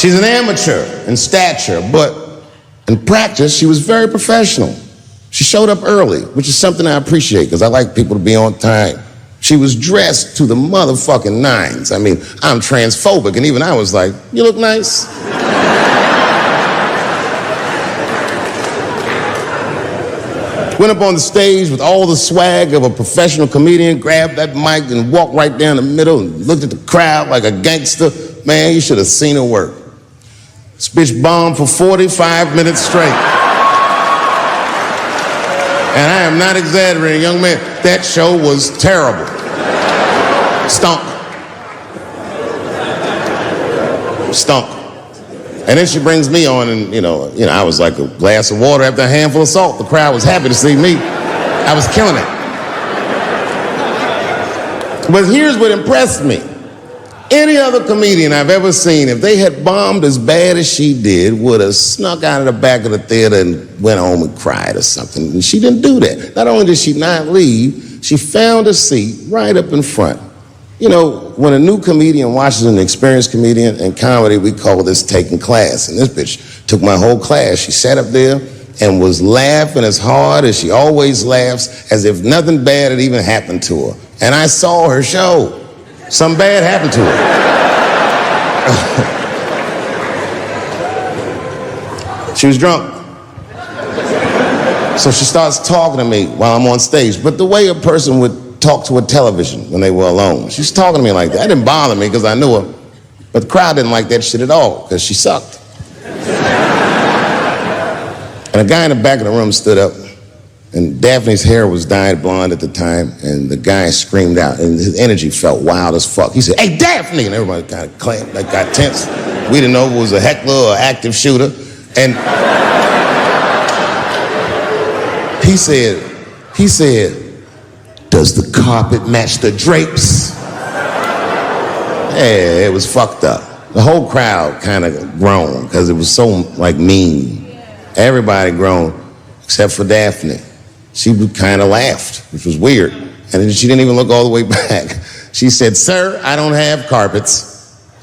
She's an amateur in stature, but in practice, she was very professional. She showed up early, which is something I appreciate because I like people to be on time. She was dressed to the motherfucking nines. I mean, I'm transphobic, and even I was like, you look nice. Went up on the stage with all the swag of a professional comedian, grabbed that mic and walked right down the middle and looked at the crowd like a gangster. Man, you should have seen her work. This bitch bombed for 45 minutes straight. And I am not exaggerating, young man. That show was terrible. Stunk. Stunk. And then she brings me on, and you know, I was like a glass of water after a handful of salt. The crowd was happy to see me. I was killing it. But here's what impressed me. Any other comedian I've ever seen, if they had bombed as bad as she did, would have snuck out of the back of the theater and went home and cried or something. And she didn't do that. Not only did she not leave, she found a seat right up in front. You know, when a new comedian watches an experienced comedian in comedy, we call this taking class. And this bitch took my whole class. She sat up there and was laughing as hard as she always laughs, as if nothing bad had even happened to her. And I saw her show. Something bad happened to her. She was drunk. So she starts talking to me while I'm on stage. But the way a person would talk to a television when they were alone. She was talking to me like that. That didn't bother me because I knew her. But the crowd didn't like that shit at all because she sucked. And a guy in the back of the room stood up, and Daphne's hair was dyed blonde at the time, and the guy screamed out, and his energy felt wild as fuck. He said, "Hey, Daphne!" And everybody kind of clamped, like got tense. We didn't know if it was a heckler or active shooter. And he said, "Does the carpet match the drapes?" Yeah, it was fucked up. The whole crowd kind of groaned because it was so like mean. Everybody groaned except for Daphne. She kind of laughed, which was weird. And then she didn't even look all the way back. She said, "Sir, I don't have carpets.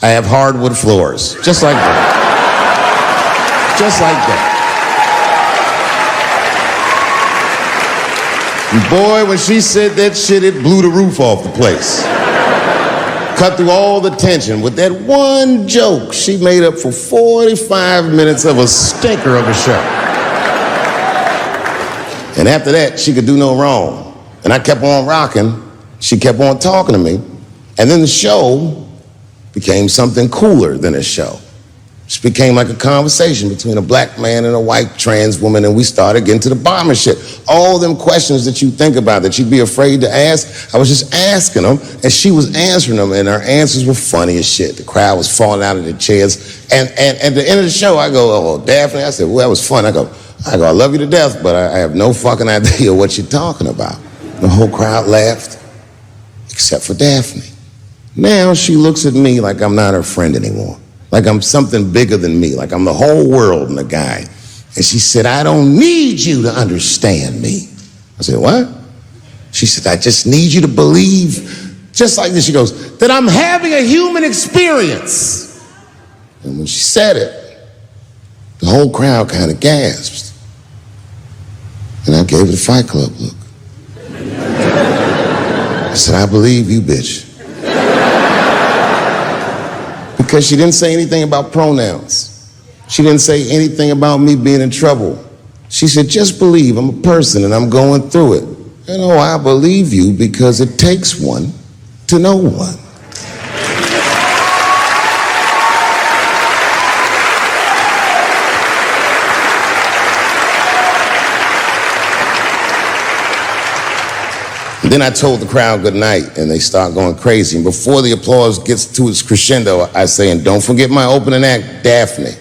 I have hardwood floors." Just like that. Just like that. And boy, when she said that shit, it blew the roof off the place. Cut through all the tension. With that one joke, she made up for 45 minutes of a stinker of a show. And after that, she could do no wrong. And I kept on rocking. She kept on talking to me. And then the show became something cooler than a show. It became like a conversation between a black man and a white trans woman, and we started getting to the bottom of shit. All them questions that you think about that you'd be afraid to ask, I was just asking them, and she was answering them, and her answers were funny as shit. The crowd was falling out of their chairs. And at the end of the show, I go, "Oh, Daphne," I said, "Well, that was fun." I go, "I love you to death, but I have no fucking idea what you're talking about." The whole crowd laughed, except for Daphne. Now she looks at me like I'm not her friend anymore. Like I'm something bigger than me, like I'm the whole world and a guy. And she said, "I don't need you to understand me." I said, "What?" She said, "I just need you to believe," just like this, she goes, "that I'm having a human experience." And when she said it, the whole crowd kind of gasped. And I gave it a Fight Club look. I said, "I believe you, bitch." Because she didn't say anything about pronouns. She didn't say anything about me being in trouble. She said, "Just believe I'm a person and I'm going through it." And oh, I believe you because it takes one to know one. Then I told the crowd good night, and they start going crazy. And before the applause gets to its crescendo, I say, "And don't forget my opening act, Daphne."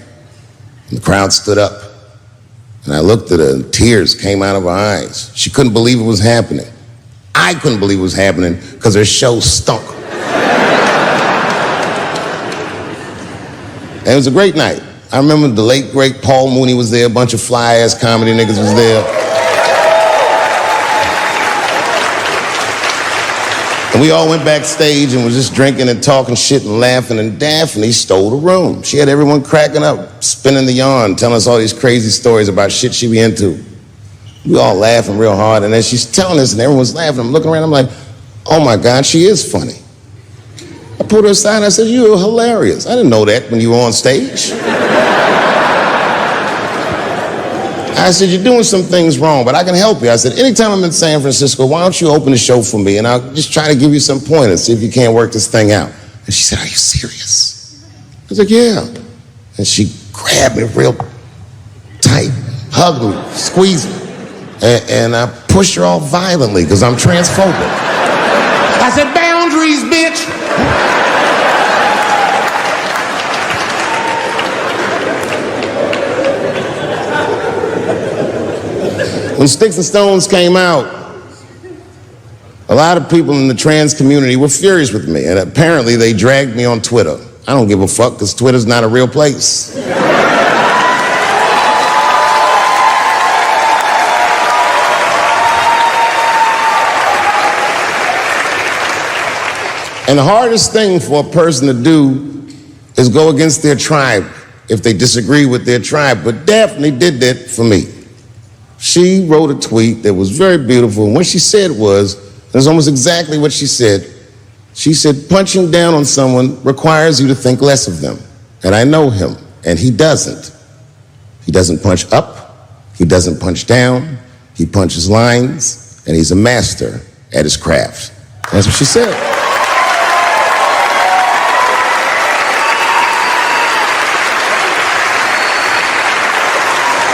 And the crowd stood up. And I looked at her, and tears came out of her eyes. She couldn't believe it was happening. I couldn't believe it was happening because her show stunk. And it was a great night. I remember the late, great Paul Mooney was there. A bunch of fly-ass comedy niggas was there. And we all went backstage and was just drinking and talking shit and laughing, and Daphne stole the room. She had everyone cracking up, spinning the yarn, telling us all these crazy stories about shit she be into. We all laughing real hard, and then she's telling us and everyone's laughing. I'm looking around, I'm like, oh my God, she is funny. I pulled her aside and I said, you're hilarious. I didn't know that when you were on stage. I said, you're doing some things wrong, but I can help you. I said, anytime I'm in San Francisco, why don't you open the show for me, and I'll just try to give you some pointers, see if you can't work this thing out. And she said, are you serious? I was like, yeah. And she grabbed me real tight, hugged me, squeezed me. And I pushed her off violently because I'm transphobic. I said, boundaries, bitch. When Sticks and Stones came out, a lot of people in the trans community were furious with me, and apparently they dragged me on Twitter. I don't give a fuck because Twitter's not a real place. And the hardest thing for a person to do is go against their tribe if they disagree with their tribe. But Daphne did that for me. She wrote a tweet that was very beautiful, and what she said was, it was almost exactly what she said. She said, punching down on someone requires you to think less of them. And I know him, and he doesn't. He doesn't punch up, he doesn't punch down, he punches lines, and he's a master at his craft. That's what she said.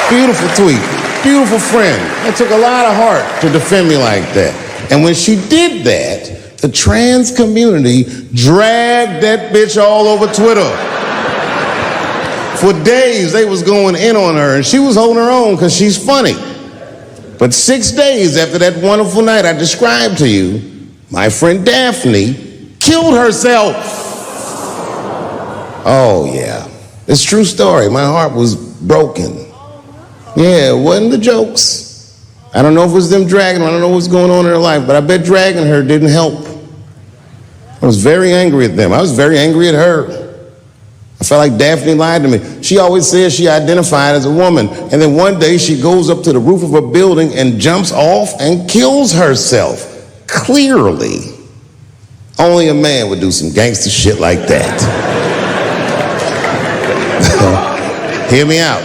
Beautiful tweet, beautiful friend. It took a lot of heart to defend me like that. And when she did that, the trans community dragged that bitch all over Twitter. For days, they was going in on her, and she was holding her own because she's funny. But 6 days after that wonderful night I described to you, my friend Daphne killed herself. Oh yeah, it's a true story. My heart was broken. Yeah, it wasn't the jokes. I don't know if it was them dragging her, I don't know what's going on in her life, but I bet dragging her didn't help. I was very angry at them. I was very angry at her. I felt like Daphne lied to me. She always says she identified as a woman, and then one day she goes up to the roof of a building and jumps off and kills herself. Clearly, only a man would do some gangster shit like that. Hear me out.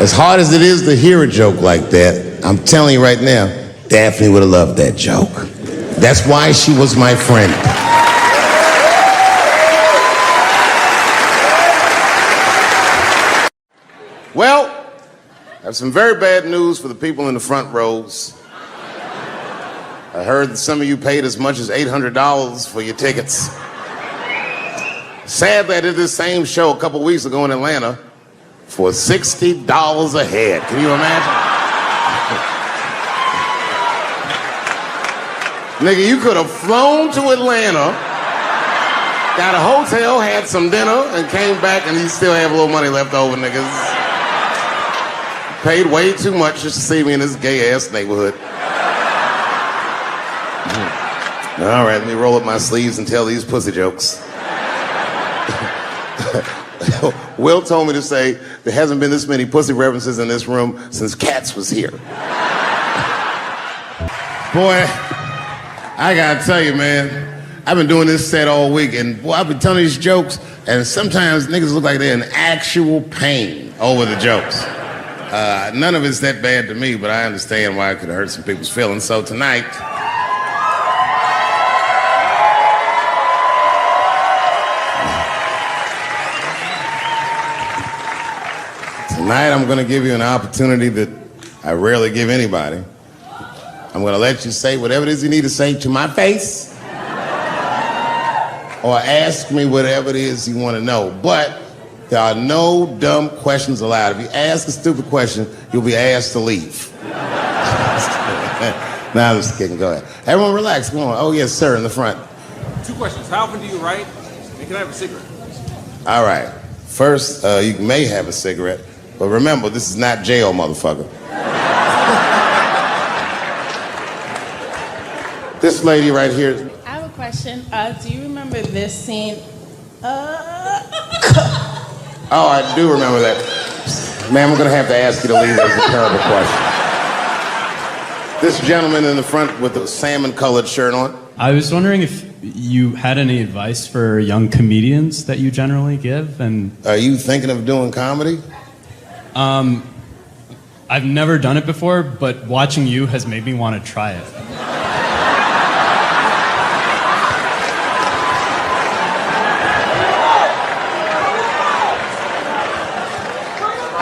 As hard as it is to hear a joke like that, I'm telling you right now, Daphne would have loved that joke. That's why she was my friend. Well, I have some very bad news for the people in the front rows. I heard that some of you paid as much as $800 for your tickets. Sadly, I did this same show a couple weeks ago in Atlanta for $60 a head. Can you imagine? Nigga, you could have flown to Atlanta, got a hotel, had some dinner, and came back, and you still have a little money left over, niggas. Paid way too much just to see me in this gay-ass neighborhood. All right, let me roll up my sleeves and tell these pussy jokes. Will told me to say there hasn't been this many pussy references in this room since Cats was here. Boy, I gotta tell you, man, I've been doing this set all week, and boy, I've been telling these jokes, and sometimes niggas look like they're in actual pain over the jokes. None of it's that bad to me, but I understand why it could hurt some people's feelings. So tonight, I'm gonna give you an opportunity that I rarely give anybody. I'm gonna let you say whatever it is you need to say to my face, or ask me whatever it is you wanna know. But there are no dumb questions allowed. If you ask a stupid question, you'll be asked to leave. Nah, I'm just kidding, go ahead. Everyone relax, come on. Oh yes, sir, in the front. 2 questions, how often do you write, and can I have a cigarette? All right, first, you may have a cigarette, but remember, this is not jail, motherfucker. This lady right here. I have a question. Do you remember this scene? Oh, I do remember that. Ma'am, I'm going to have to ask you to leave. That's a terrible question. This gentleman in the front with the salmon-colored shirt on. I was wondering if you had any advice for young comedians that you generally give, and Are you thinking of doing comedy? I've never done it before, but watching you has made me want to try it.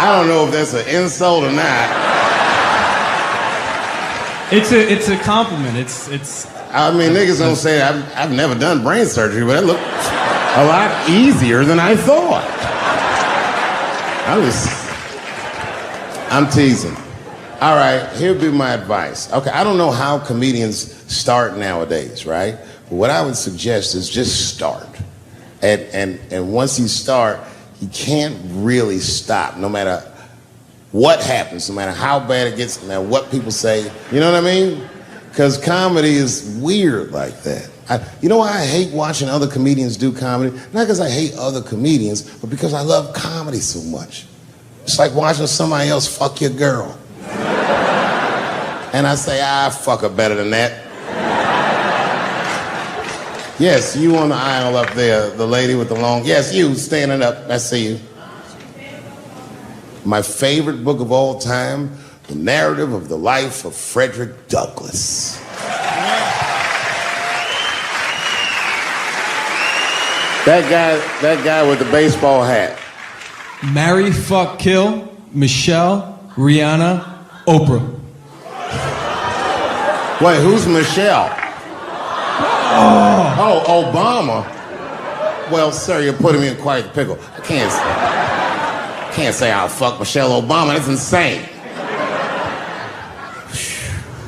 I don't know if that's an insult or not. It's a compliment. It's. I mean, niggas don't say I've never done brain surgery, but it looked a lot easier than I thought. I'm teasing. All right, here'll be my advice. Okay, I don't know how comedians start nowadays, right? But what I would suggest is just start. And once you start, you can't really stop, no matter what happens, no matter how bad it gets, no matter what people say. You know what I mean? Because comedy is weird like that. You know why I hate watching other comedians do comedy? Not because I hate other comedians, but because I love comedy so much. It's like watching somebody else fuck your girl. And I say, fuck her better than that. Yes, you on the aisle up there, the lady with the long, yes, you standing up, I see you. My favorite book of all time, The Narrative of the Life of Frederick Douglass. That guy with the baseball hat. Marry, fuck, kill, Michelle, Rihanna, Oprah. Wait, who's Michelle? Oh, Obama. Well, sir, you're putting me in quite the pickle. I can't say I'll fuck Michelle Obama. That's insane.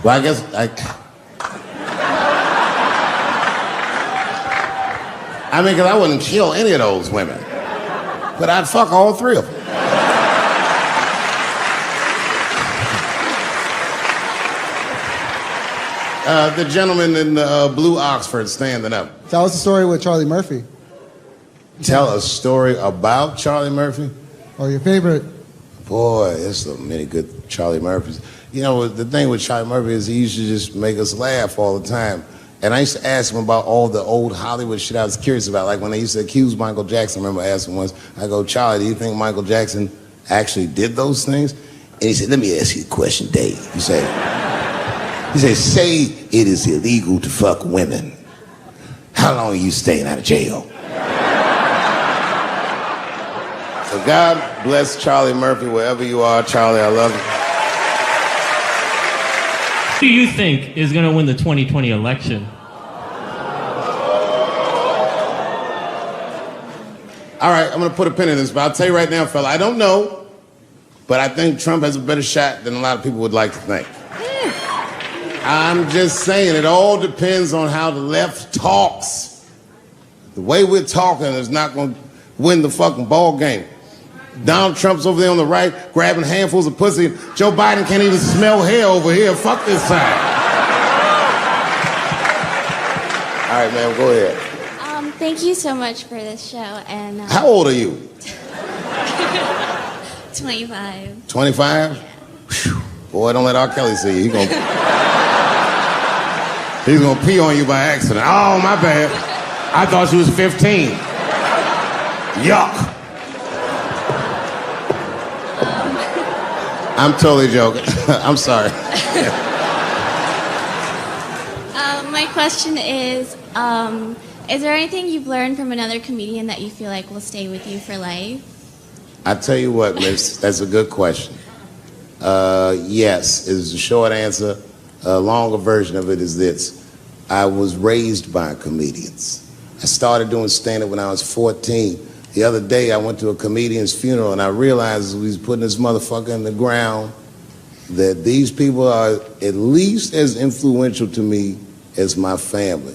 Well, I guess because I wouldn't kill any of those women. But I'd fuck all three of them. The gentleman in the blue Oxford standing up. Tell us the story with Charlie Murphy. Tell a story about Charlie Murphy? Or your favorite. Boy, there's so many good Charlie Murphys. You know, the thing with Charlie Murphy is he used to just make us laugh all the time. And I used to ask him about all the old Hollywood shit I was curious about. Like when they used to accuse Michael Jackson, I remember asking once, I go, Charlie, do you think Michael Jackson actually did those things? And he said, let me ask you a question, Dave. He said, say it is illegal to fuck women. How long are you staying out of jail? So God bless Charlie Murphy wherever you are. Charlie, I love you. Who do you think is going to win the 2020 election? All right, I'm going to put a pin in this, but I'll tell you right now, fella, I don't know, but I think Trump has a better shot than a lot of people would like to think. I'm just saying, it all depends on how the left talks. The way we're talking is not going to win the fucking ball game. Donald Trump's over there on the right, grabbing handfuls of pussy. Joe Biden can't even smell hair over here. Fuck this side. All right, man, go ahead. Thank you so much for this show. And How old are you? 25. 25? Yeah. Boy, don't let R. Kelly see you. He's gonna pee on you by accident. Oh, my bad. I thought she was 15. Yuck. I'm totally joking. I'm sorry. My question is there anything you've learned from another comedian that you feel like will stay with you for life? I tell you what, miss, that's a good question. Yes, is the short answer. A longer version of it is this. I was raised by comedians. I started doing stand-up when I was 14. The other day, I went to a comedian's funeral, and I realized as we was putting this motherfucker in the ground that these people are at least as influential to me as my family.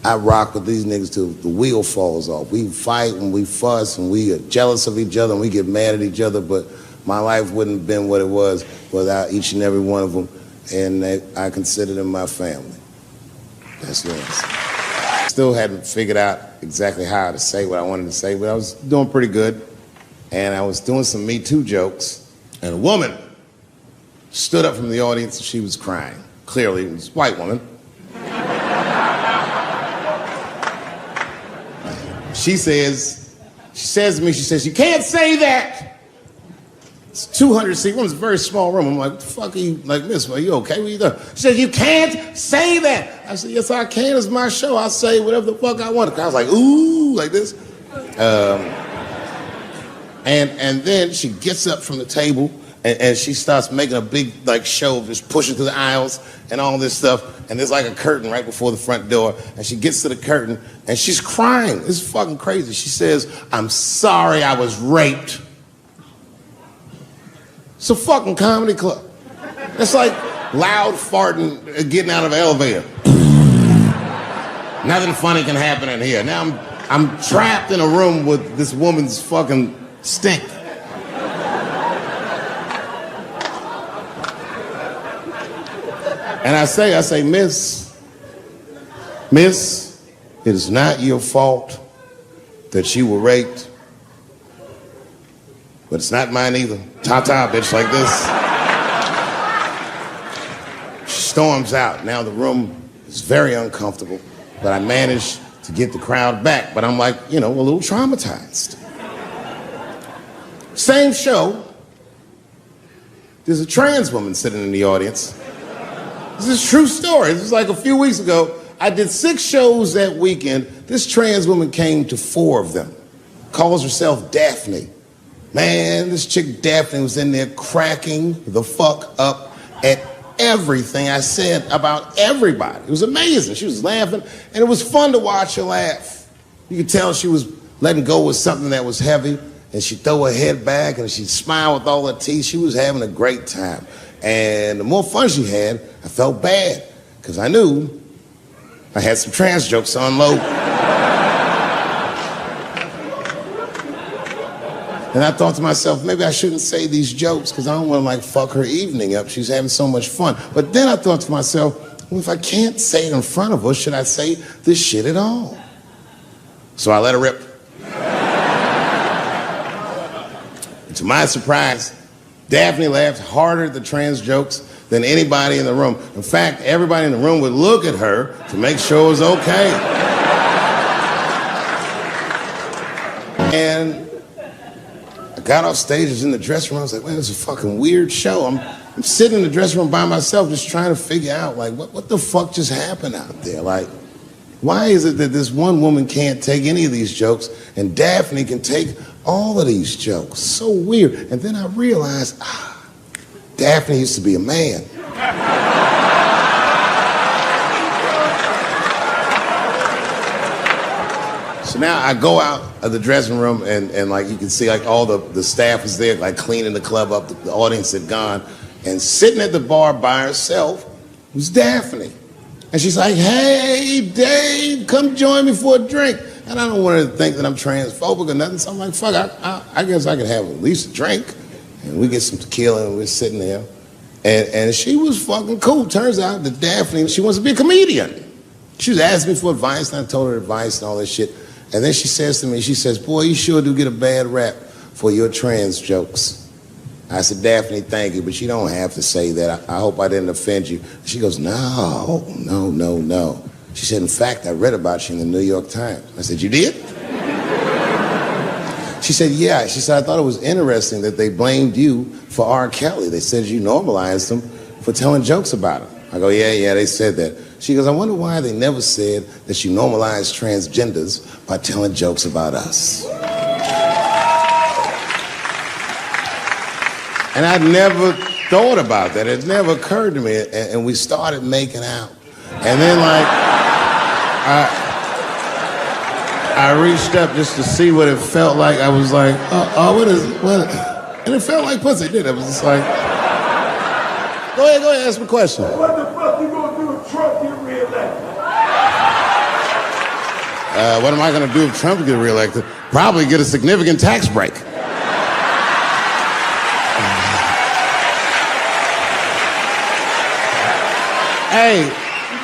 I rock with these niggas till the wheel falls off. We fight and we fuss and we are jealous of each other and we get mad at each other, but my life wouldn't have been what it was without each and every one of them, and I consider them my family. That's yours. Still hadn't figured out exactly how to say what I wanted to say, but I was doing pretty good. And I was doing some Me Too jokes, and a woman stood up from the audience and she was crying. Clearly, it was a white woman. She says to me, you can't say that. It's 200-seat room, it's a very small room. I'm like, what the fuck are you, like, miss, are you okay? What are you doing? She says, you can't say that. I said, yes, I can, it's my show. I'll say whatever the fuck I want. The crowd's like, ooh, like this. And then she gets up from the table and she starts making a big like show, just pushing through the aisles and all this stuff. And there's like a curtain right before the front door. And she gets to the curtain and she's crying. It's fucking crazy. She says, I'm sorry I was raped. It's a fucking comedy club. It's like loud farting getting out of an elevator. Nothing funny can happen in here. Now I'm trapped in a room with this woman's fucking stink. And I say, miss, it is not your fault that you were raped, but it's not mine either. Ta-ta, bitch, like this. She storms out. Now the room is very uncomfortable, but I managed to get the crowd back, but I'm like, a little traumatized. Same show, there's a trans woman sitting in the audience. This is a true story. This was like a few weeks ago. I did 6 shows that weekend. This trans woman came to 4 of them. Calls herself Daphne. Man, this chick Daphne was in there cracking the fuck up at everything I said about everybody. It was amazing. She was laughing, and it was fun to watch her laugh. You could tell she was letting go with something that was heavy, and she'd throw her head back, and she'd smile with all her teeth. She was having a great time. And the more fun she had, I felt bad, because I knew I had some trans jokes to unload. And I thought to myself, maybe I shouldn't say these jokes because I don't want to like fuck her evening up. She's having so much fun. But then I thought to myself, well, if I can't say it in front of her, should I say this shit at all? So I let her rip. And to my surprise, Daphne laughed harder at the trans jokes than anybody in the room. In fact, everybody in the room would look at her to make sure it was okay. And I got off stage, I was in the dressing room, I was like, man, this is a fucking weird show. I'm sitting in the dressing room by myself just trying to figure out, like, what the fuck just happened out there? Like, why is it that this one woman can't take any of these jokes and Daphne can take all of these jokes? So weird. And then I realized, Daphne used to be a man. So now I go out of the dressing room and like you can see like all the staff is there like cleaning the club up, the audience had gone, and sitting at the bar by herself was Daphne. And she's like, hey, Dave, come join me for a drink. And I don't want her to think that I'm transphobic or nothing, so I'm like, fuck, I guess I could have at least a drink. And we get some tequila and we're sitting there. And she was fucking cool. Turns out that Daphne, she wants to be a comedian. She was asking me for advice, and I told her advice and all this shit. And then she says to me, she says, boy, you sure do get a bad rap for your trans jokes. I said, Daphne, thank you, but you don't have to say that. I hope I didn't offend you. She goes, no. She said, in fact, I read about you in the New York Times. I said, you did? She said, yeah. She said, I thought it was interesting that they blamed you for R. Kelly. They said you normalized him for telling jokes about him. I go, yeah, they said that. She goes, I wonder why they never said that you normalized transgenders by telling jokes about us. And I'd never thought about that. It never occurred to me. And we started making out. And then like, I reached up just to see what it felt like. I was like, what? And it felt like pussy, did it? I was just like, go ahead, ask me a question. What the fuck you gonna do if Trump get reelected? What am I gonna do if Trump get reelected? Probably get a significant tax break. Hey,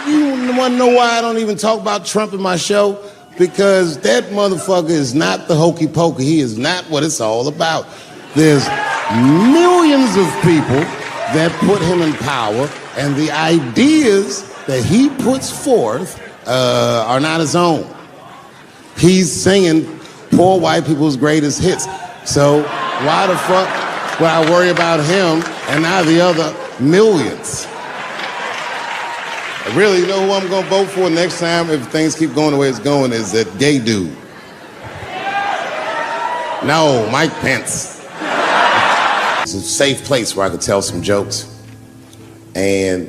You want to know why I don't even talk about Trump in my show? Because that motherfucker is not the hokey pokey. He is not what it's all about. There's millions of people that put him in power, and the ideas that he puts forth are not his own. He's singing poor white people's greatest hits. So why the fuck would I worry about him and not the other millions? I really know who I'm gonna vote for next time if things keep going the way it's going is that gay dude. No, Mike Pence. It's a safe place where I could tell some jokes. And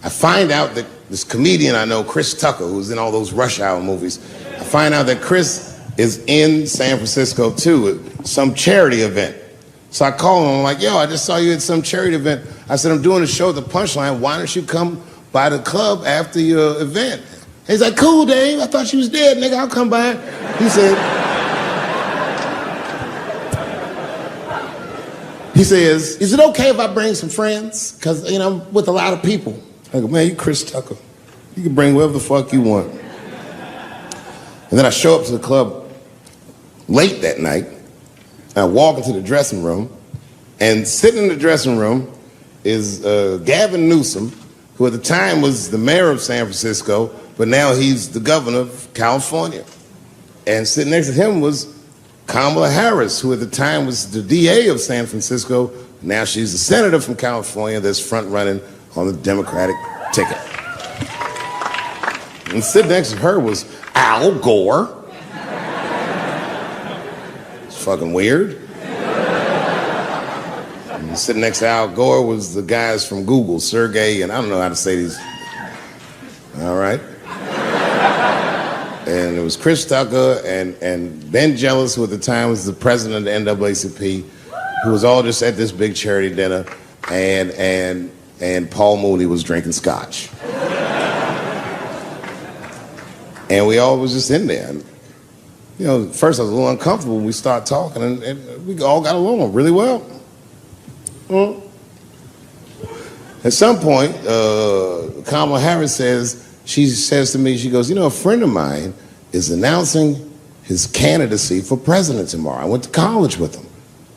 I find out that this comedian I know, Chris Tucker, who's in all those Rush Hour movies, I find out that Chris is in San Francisco too, at some charity event. So I call him, I'm like, yo, I just saw you at some charity event. I said, I'm doing a show at the Punchline, why don't you come by the club after your event? He's like, cool, Dave, I thought you was dead, nigga, I'll come by. He says, is it okay if I bring some friends? Because, you know, I'm with a lot of people. I go, man, you Chris Tucker. You can bring whoever the fuck you want. And then I show up to the club late that night. I walk into the dressing room, and sitting in the dressing room is Gavin Newsom, who at the time was the mayor of San Francisco, but now he's the governor of California. And sitting next to him was Kamala Harris, who at the time was the DA of San Francisco. Now she's the senator from California that's front running on the Democratic ticket. And sitting next to her was Al Gore. It's fucking weird. And sitting next to Al Gore was the guys from Google, Sergey, and I don't know how to say these. All right. And it was Chris Tucker and Ben Jealous, who at the time was the president of the NAACP, who was all just at this big charity dinner, and Paul Mooney was drinking scotch. And we all was just in there. And, you know, at first I was a little uncomfortable when we started talking, and we all got along really well. At some point, Kamala Harris she says to me, she goes, you know, a friend of mine is announcing his candidacy for president tomorrow. I went to college with him.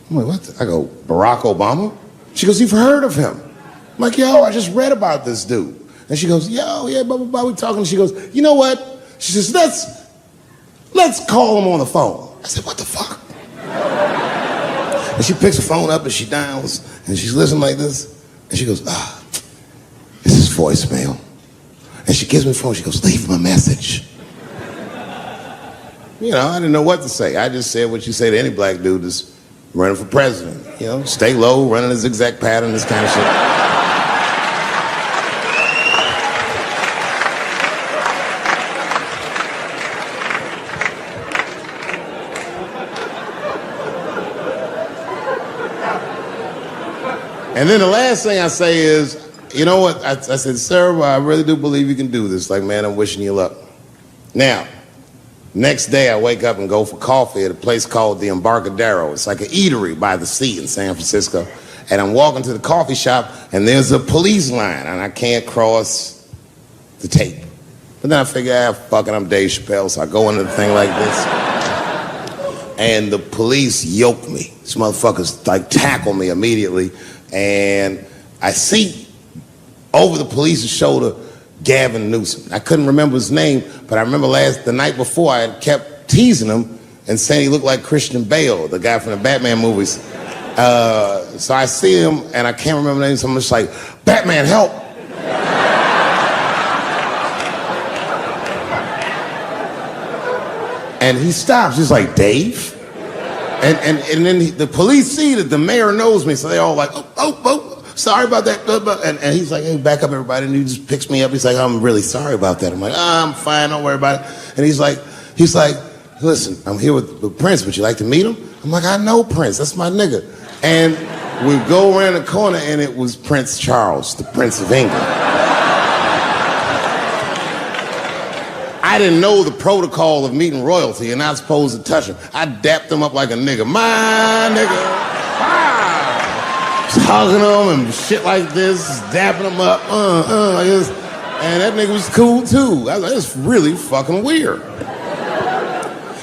I'm like, what? I go, Barack Obama? She goes, you've heard of him? I'm like, yo, I just read about this dude. And she goes, yo, yeah, blah, blah, blah, we talking. She goes, you know what? She says, let's call him on the phone. I said, what the fuck? And she picks the phone up and she dials and she's listening like this. And she goes, it's his voicemail. And she gives me the phone, she goes, leave him a message. You know, I didn't know what to say. I just said what you say to any black dude that's running for president. You know, stay low, running a zigzag pattern, this kind of shit. And then the last thing I say is, you know what? I said, sir, I really do believe you can do this. Like, man, I'm wishing you luck. Now, next day I wake up and go for coffee at a place called the Embarcadero. It's like an eatery by the sea in San Francisco. And I'm walking to the coffee shop and there's a police line and I can't cross the tape. But then I figure, fuck it, I'm Dave Chappelle, so I go into the thing like this. And the police yoke me. These motherfuckers like tackle me immediately. And I see over the police's shoulder Gavin Newsom. I couldn't remember his name, but I remember the night before I had kept teasing him and saying he looked like Christian Bale, the guy from the Batman movies. So I see him and I can't remember the name, so I'm just like, Batman, help! And he stops, he's like, Dave? And then the police see that the mayor knows me, so they all like, oh, sorry about that. And he's like, hey, back up, everybody. And he just picks me up. He's like, I'm really sorry about that. I'm like, I'm fine, don't worry about it. And he's like, listen, I'm here with Prince. Would you like to meet him? I'm like, I know Prince. That's my nigga. And we go around the corner, and it was Prince Charles, the Prince of England. I didn't know the protocol of meeting royalty. You're not supposed to touch him. I dapped him up like a nigga. My nigga. Wow. Just hugging him and shit like this, dapping him up. Like this. And that nigga was cool too. I was like, that's really fucking weird.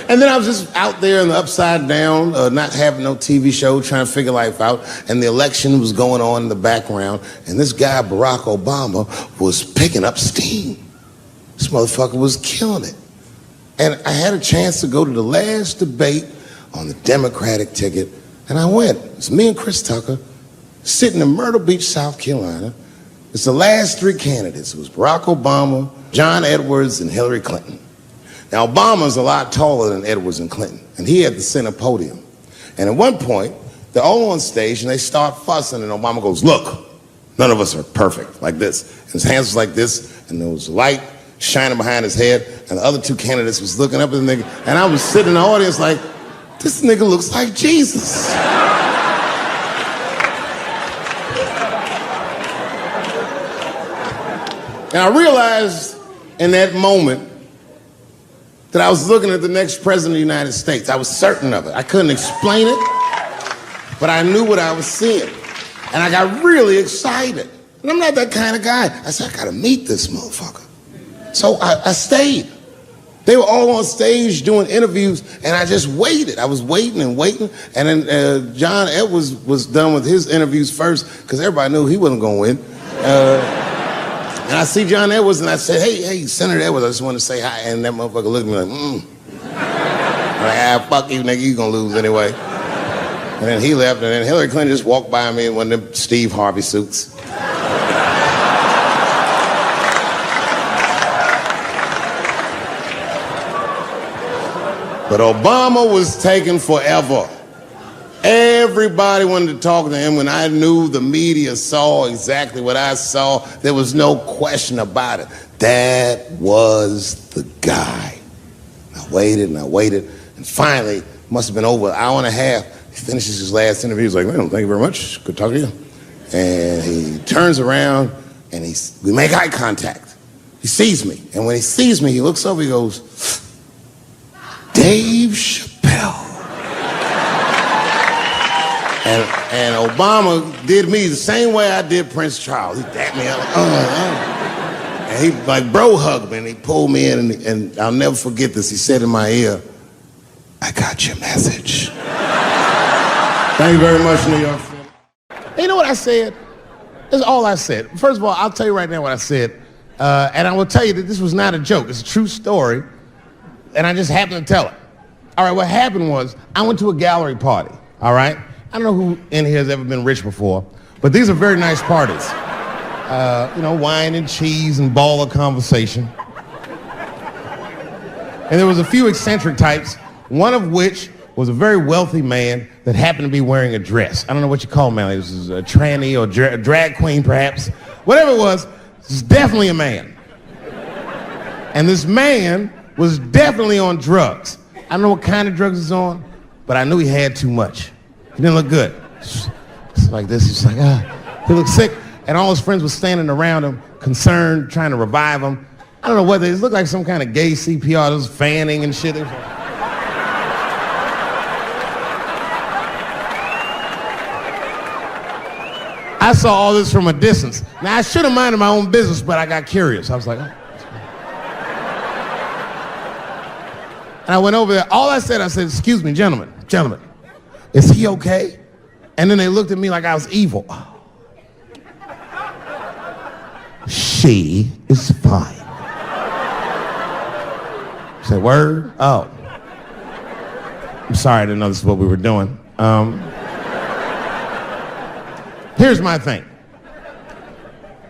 And then I was just out there in the upside down, not having no TV show, trying to figure life out. And the election was going on in the background. And this guy, Barack Obama, was picking up steam. This motherfucker was killing it. And I had a chance to go to the last debate on the Democratic ticket. And I went. It's me and Chris Tucker sitting in Myrtle Beach, South Carolina. It's the last three candidates. It was Barack Obama, John Edwards, and Hillary Clinton. Now, Obama's a lot taller than Edwards and Clinton, and he had the center podium. And at one point, they're all on stage, and they start fussing, and Obama goes, look, none of us are perfect, like this. And his hands was like this, and there was light shining behind his head, and the other two candidates was looking up at the nigga, and I was sitting in the audience like, this nigga looks like Jesus. And I realized in that moment that I was looking at the next president of the United States. I was certain of it. I couldn't explain it, but I knew what I was seeing. And I got really excited. And I'm not that kind of guy. I said, I gotta meet this motherfucker. So I stayed. They were all on stage doing interviews, and I just waited. I was waiting and waiting. And then John Edwards was done with his interviews first, because everybody knew he wasn't gonna win. And I see John Edwards, and I said, hey, Senator Edwards, I just want to say hi. And that motherfucker looked at me like, I'm like, fuck you, nigga, you gonna lose anyway. And then he left, and then Hillary Clinton just walked by me in one of them Steve Harvey suits. But Obama was taking forever. Everybody wanted to talk to him. When I knew the media saw exactly what I saw, there was no question about it. That was the guy. I waited and I waited, and finally, it must have been over an hour and a half, he finishes his last interview. He's like, man, thank you very much. Good talking to you. And he turns around, and we make eye contact. He sees me, and when he sees me, he looks over, he goes, Dave Chappelle. And Obama did me the same way I did Prince Charles. He dapped me up, and he like bro hugged me, and he pulled me in, and I'll never forget this. He said in my ear, I got your message. Thank you very much, New York City. And you know what I said? That's all I said. First of all, I'll tell you right now what I said, and I will tell you that this was not a joke. It's a true story, and I just happened to tell it. All right, what happened was I went to a gallery party, all right? I don't know who in here has ever been rich before, but these are very nice parties. You know, wine and cheese and baller conversation. And there was a few eccentric types, one of which was a very wealthy man that happened to be wearing a dress. I don't know what you call him, man. This is a tranny or a drag queen, perhaps. Whatever it was definitely a man. And this man was definitely on drugs. I don't know what kind of drugs he's on, but I knew he had too much. He didn't look good. It's like this. He's like, he looked sick. And all his friends were standing around him, concerned, trying to revive him. I don't know whether it looked like some kind of gay CPR. There was fanning and shit. I saw all this from a distance. Now, I should have minded my own business, but I got curious. I was like, oh. And I went over there. All I said, excuse me, gentlemen, is he okay? And then they looked at me like I was evil. She is fine. I said, word? Oh. I'm sorry, I didn't know this is what we were doing. Here's my thing.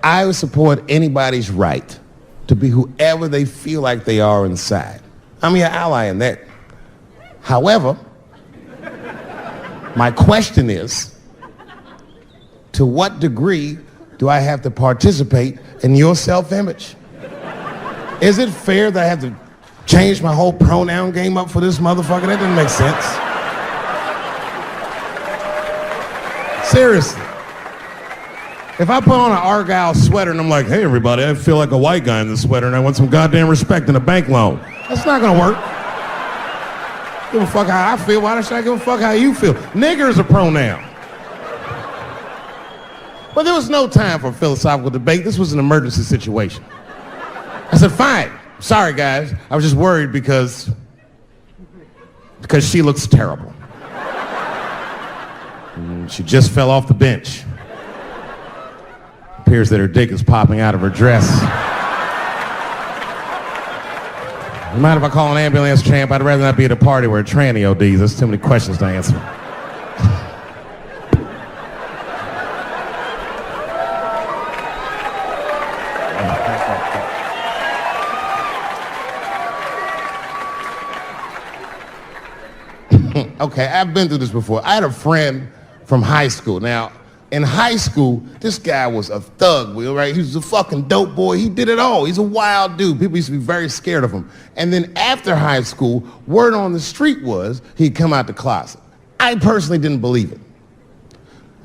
I would support anybody's right to be whoever they feel like they are inside. I'm your ally in that. However, my question is, to what degree do I have to participate in your self-image? Is it fair that I have to change my whole pronoun game up for this motherfucker? That doesn't make sense. Seriously. If I put on an Argyle sweater and I'm like, hey everybody, I feel like a white guy in this sweater and I want some goddamn respect and a bank loan. That's not gonna work. Give a fuck how I feel. Why should I give a fuck how you feel? Nigger is a pronoun. But there was no time for philosophical debate. This was an emergency situation. I said, fine. Sorry, guys. I was just worried because she looks terrible. She just fell off the bench. Appears that her dick is popping out of her dress. Mind if I call an ambulance, champ? I'd rather not be at a party where a tranny ODs. There's too many questions to answer. Okay, I've been through this before. I had a friend from high school. Now, in high school, this guy was a thug, right? He was a fucking dope boy. He did it all. He's a wild dude. People used to be very scared of him. And then after high school, word on the street was he'd come out the closet. I personally didn't believe it.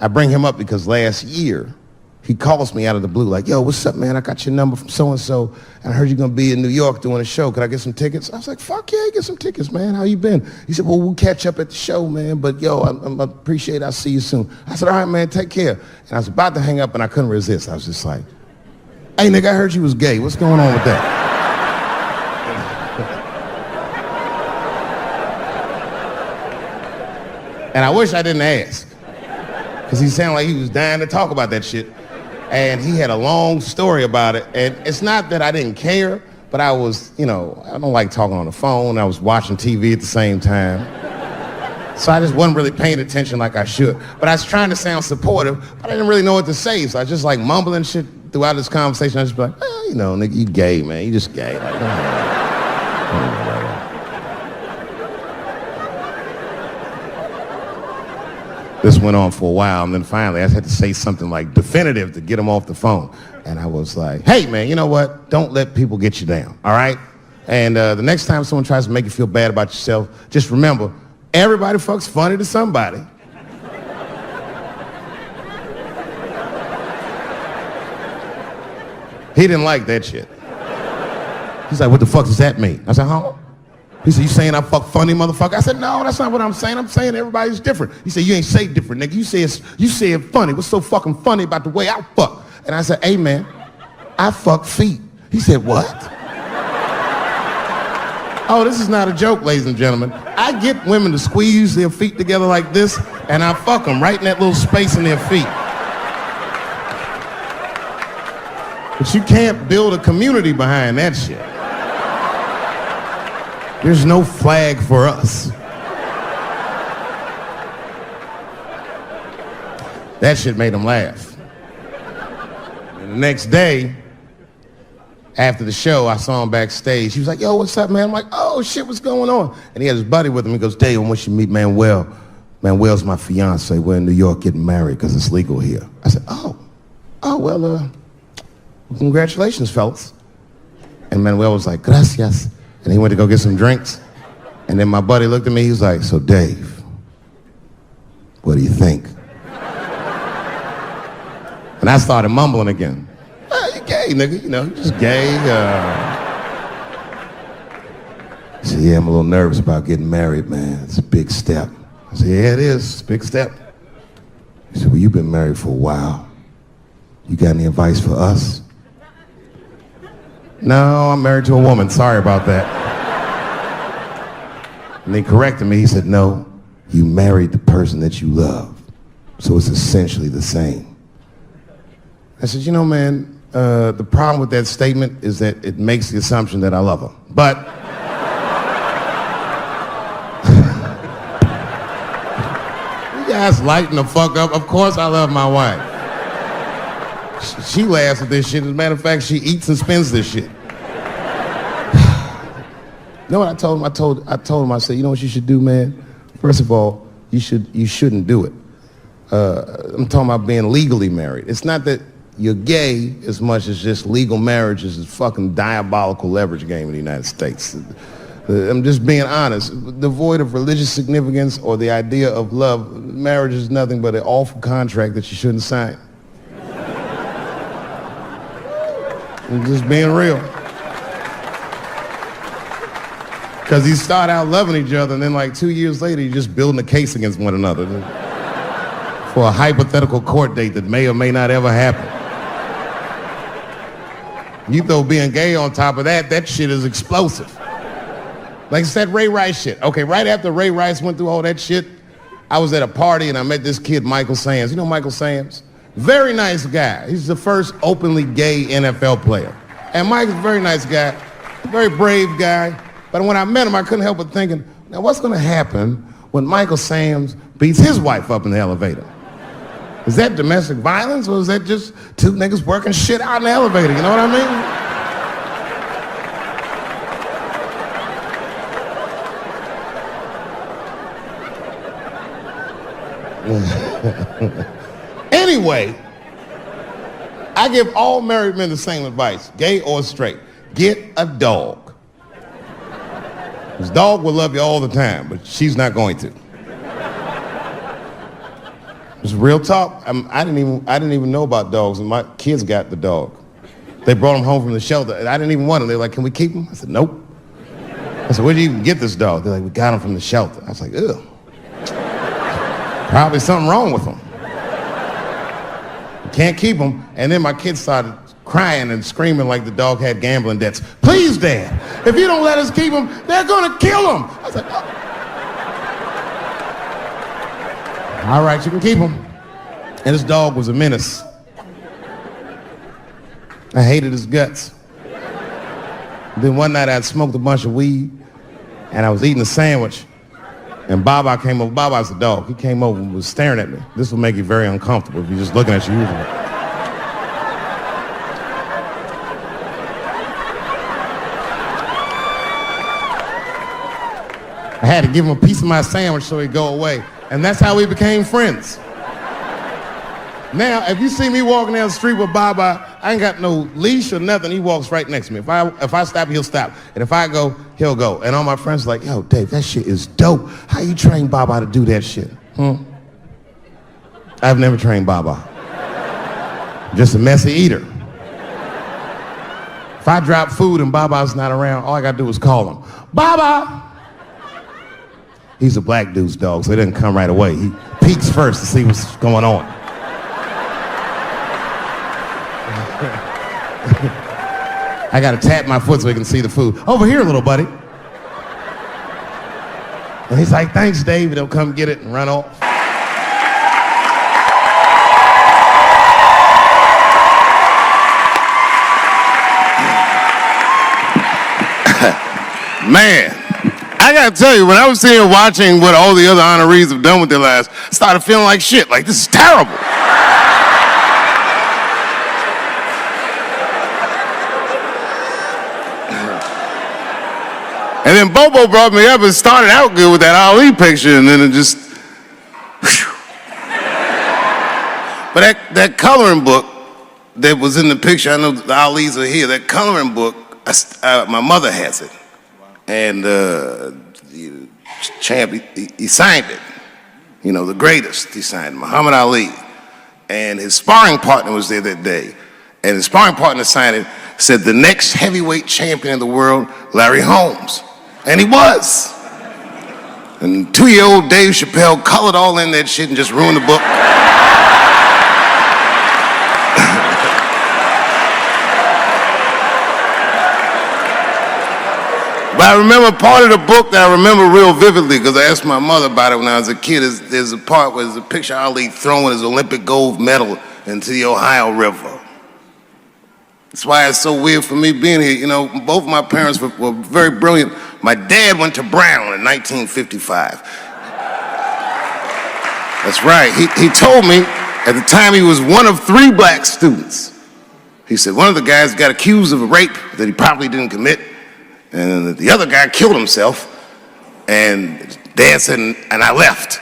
I bring him up because last year, he calls me out of the blue like, yo, what's up, man? I got your number from so-and-so, and I heard you're going to be in New York doing a show. Could I get some tickets? I was like, fuck yeah, get some tickets, man. How you been? He said, well, we'll catch up at the show, man, but yo, I appreciate it. I'll see you soon. I said, all right, man, take care. And I was about to hang up, and I couldn't resist. I was just like, hey, nigga, I heard you was gay. What's going on with that? And I wish I didn't ask, because he sounded like he was dying to talk about that shit. And he had a long story about it. And it's not that I didn't care, but I was, I don't like talking on the phone. I was watching TV at the same time. So I just wasn't really paying attention like I should. But I was trying to sound supportive, but I didn't really know what to say. So I was just like mumbling shit throughout this conversation. I was just like, well, nigga, you gay, man. You just gay. Like, This went on for a while, and then finally I had to say something like definitive to get him off the phone. And I was like, hey, man, you know what? Don't let people get you down, all right? And the next time someone tries to make you feel bad about yourself, just remember, everybody fucks funny to somebody. He didn't like that shit. He's like, what the fuck does that mean? I said, huh? He said, you saying I fuck funny, motherfucker? I said, no, that's not what I'm saying. I'm saying everybody's different. He said, you ain't say different, nigga. You said funny. What's so fucking funny about the way I fuck? And I said, hey, man, I fuck feet. He said, what? Oh, this is not a joke, ladies and gentlemen. I get women to squeeze their feet together like this, and I fuck them right in that little space in their feet. But you can't build a community behind that shit. There's no flag for us. That shit made him laugh. And the next day, after the show, I saw him backstage. He was like, yo, what's up, man? I'm like, oh, shit, what's going on? And he had his buddy with him. He goes, Dave, I want you to meet Manuel. Manuel's my fiance. We're in New York getting married because it's legal here. I said, well, congratulations, fellas. And Manuel was like, gracias. And he went to go get some drinks. And then my buddy looked at me, he was like, so Dave, what do you think? And I started mumbling again. You gay, nigga, you just gay. He said, yeah, I'm a little nervous about getting married, man. It's a big step. I said, yeah, it is. It's a big step. He said, well, you've been married for a while. You got any advice for us? No, I'm married to a woman. Sorry about that. And they corrected me. He said, no, you married the person that you love. So it's essentially the same. I said, man, the problem with that statement is that it makes the assumption that I love her. But you guys lighten the fuck up. Of course I love my wife. She laughs at this shit. As a matter of fact, she eats and spends this shit. You know what I told him? I told him, I said, you know what you should do, man? First of all, you shouldn't do it. I'm talking about being legally married. It's not that you're gay as much as just legal marriage is a fucking diabolical leverage game in the United States. I'm just being honest. Devoid of religious significance or the idea of love, marriage is nothing but an awful contract that you shouldn't sign. I'm just being real. Because you start out loving each other, and then like 2 years later, you're just building a case against one another for a hypothetical court date that may or may not ever happen. You throw being gay on top of that, that shit is explosive. Like I said, Ray Rice shit. Okay, right after Ray Rice went through all that shit, I was at a party and I met this kid, Michael Sams. You know Michael Sams? Very nice guy. He's the first openly gay NFL player. And Mike's a very nice guy, very brave guy. But when I met him, I couldn't help but thinking, now what's gonna happen when Michael Sams beats his wife up in the elevator? Is that domestic violence or is that just two niggas working shit out in the elevator? You know what I mean? Anyway, I give all married men the same advice, gay or straight. Get a dog. This dog will love you all the time, but she's not going to. It's real talk. I didn't even know about dogs, and my kids got the dog. They brought him home from the shelter, and I didn't even want him. They're like, "Can we keep him?" I said, "Nope." I said, "Where'd you even get this dog?" They're like, "We got him from the shelter." I was like, "Ugh." Probably something wrong with him. You can't keep him. And then my kids started crying and screaming like the dog had gambling debts. "Please, Dad, if you don't let us keep him, they're gonna kill him." I was like, "Oh. All right, you can keep him." And this dog was a menace. I hated his guts. Then one night I'd smoked a bunch of weed and I was eating a sandwich and Baba came over. Baba's the dog. He came over and was staring at me. This will make you very uncomfortable if you're just looking at you usually. I had to give him a piece of my sandwich so he'd go away. And that's how we became friends. Now, if you see me walking down the street with Baba, I ain't got no leash or nothing. He walks right next to me. If I stop, he'll stop. And if I go, he'll go. And all my friends are like, "Yo, Dave, that shit is dope. How you train Baba to do that shit?" I've never trained Baba. Just a messy eater. If I drop food and Baba's not around, all I gotta do is call him. "Baba!" He's a black dude's dog, so he doesn't come right away. He peeks first to see what's going on. I gotta tap my foot so he can see the food. "Over here, little buddy." And he's like, "Thanks, Dave." He'll come get it and run off. Man, I gotta tell you, when I was sitting here watching what all the other honorees have done with their lives, I started feeling like shit. Like, this is terrible. And then Bobo brought me up and started out good with that Ali picture, and then it just, whew. But that coloring book that was in the picture, I know the Ali's are here, that coloring book, my mother has it. And the champ, he signed it. You know, the greatest, he signed it, Muhammad Ali. And his sparring partner was there that day. And his sparring partner signed it, said, "The next heavyweight champion of the world, Larry Holmes." And he was. And 2-year-old Dave Chappelle colored all in that shit and just ruined the book. But I remember part of the book that I remember real vividly because I asked my mother about it when I was a kid. There's a part where there's a picture of Ali throwing his Olympic gold medal into the Ohio River. That's why it's so weird for me being here. You know, both my parents were very brilliant. My dad went to Brown in 1955. That's right. He told me at the time he was one of 3 black students. He said one of the guys got accused of a rape that he probably didn't commit. And the other guy killed himself, and Dad said, and I left.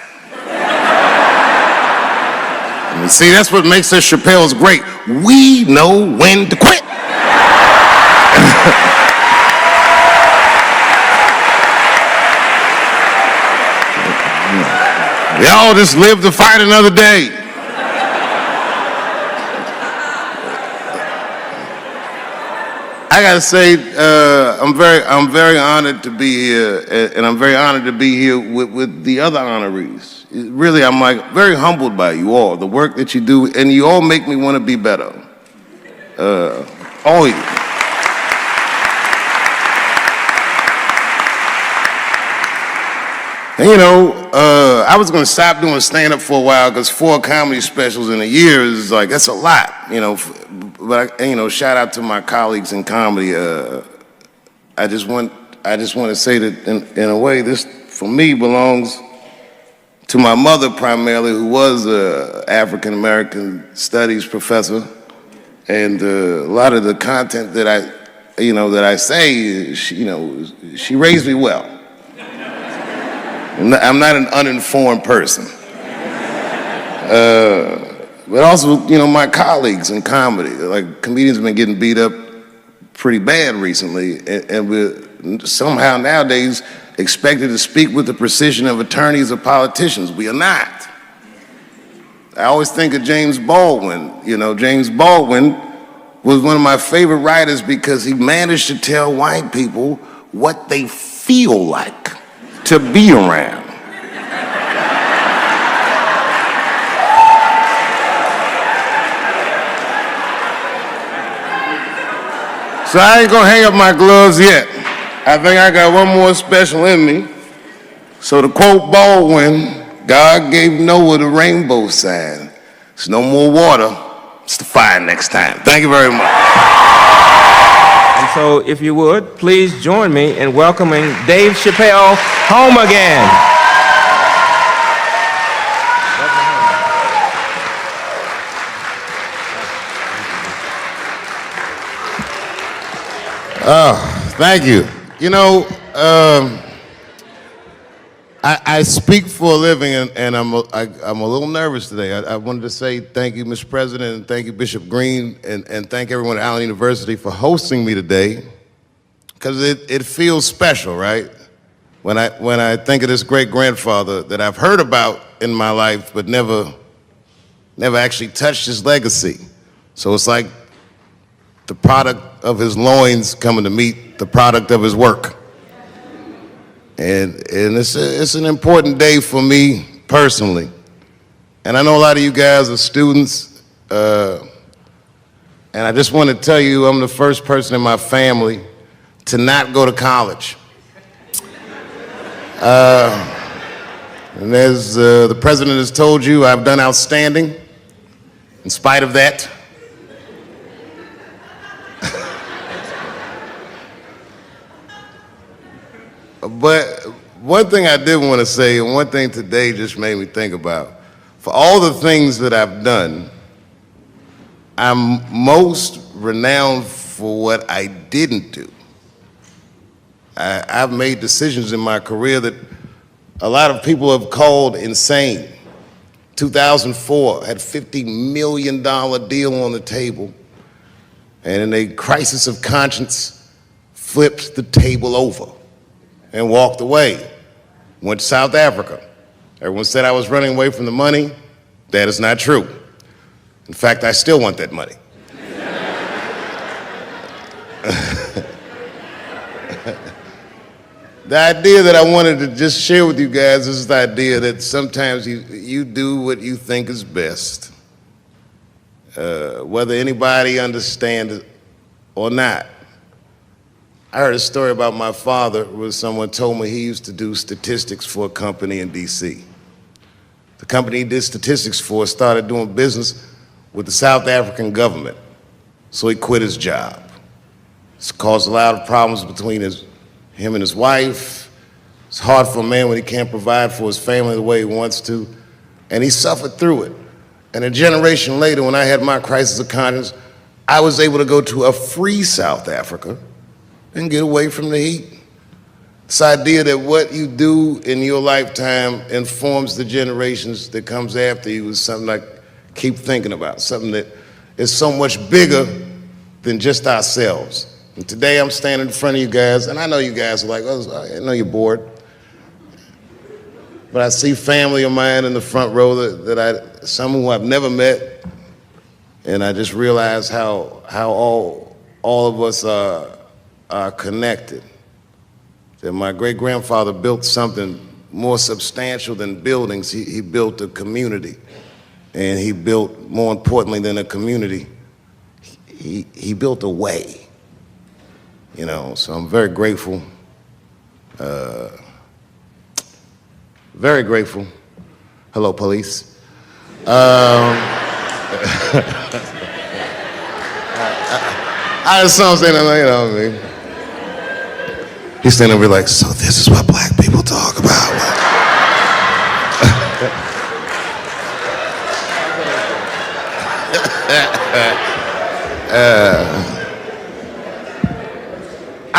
And see, that's what makes us Chappelle's great. We know when to quit. We all just live to fight another day. I gotta say, I'm very honored to be here, and I'm very honored to be here with the other honorees. Really, I'm like very humbled by you all, the work that you do, and you all make me want to be better. All of you. And I was going to stop doing stand-up for a while because 4 comedy specials in a year is like, that's a lot, But, shout out to my colleagues in comedy. I just want to say that in a way, this, for me, belongs to my mother primarily, who was an African-American studies professor. And a lot of the content that I say, she raised me well. I'm not an uninformed person. But also, my colleagues in comedy, like comedians have been getting beat up pretty bad recently, and we're somehow nowadays expected to speak with the precision of attorneys or politicians. We are not. I always think of James Baldwin. James Baldwin was one of my favorite writers because he managed to tell white people what they feel like to be around. So I ain't gonna hang up my gloves yet. I think I got one more special in me. So to quote Baldwin, God gave Noah the rainbow sign. It's no more water, it's the fire next time. Thank you very much. And so, if you would, please join me in welcoming Dave Chappelle home again. Oh, thank you. I speak for a living, and I'm a little nervous today. I wanted to say thank you, Mr. President, and thank you, Bishop Green, and thank everyone at Allen University for hosting me today, because it feels special, right? When I think of this great grandfather that I've heard about in my life, but never actually touched his legacy. So it's like the product of his loins coming to meet the product of his work. And it's an important day for me personally. And I know a lot of you guys are students, and I just want to tell you I'm the first person in my family to not go to college. And as the president has told you, I've done outstanding in spite of that. But one thing I did want to say, and one thing today just made me think about, for all the things that I've done, I'm most renowned for what I didn't do. I've made decisions in my career that a lot of people have called insane. 2004, had a $50 million deal on the table, and in a crisis of conscience, flipped the table over and walked away. Went to South Africa. Everyone said I was running away from the money. That is not true. In fact, I still want that money. The idea that I wanted to just share with you guys is the idea that sometimes you do what you think is best, whether anybody understands it or not. I heard a story about my father where someone told me he used to do statistics for a company in DC. The company he did statistics for started doing business with the South African government, so he quit his job. It's caused a lot of problems between him and his wife. It's hard for a man when he can't provide for his family the way he wants to, and he suffered through it. And a generation later, when I had my crisis of conscience, I was able to go to a free South Africa and get away from the heat. This idea that what you do in your lifetime informs the generations that comes after you is something I keep thinking about, something that is so much bigger than just ourselves. And today I'm standing in front of you guys, and I know you guys are like, oh, I know you're bored. But I see family of mine in the front row some who I've never met, and I just realize how all of us are connected. That my great-grandfather built something more substantial than buildings. He built a community, and he built, more importantly than a community, he built a way. So I'm very grateful. Very grateful. Hello, police. I just saw him saying, you know what I mean? He's standing over like, so this is what black people talk about.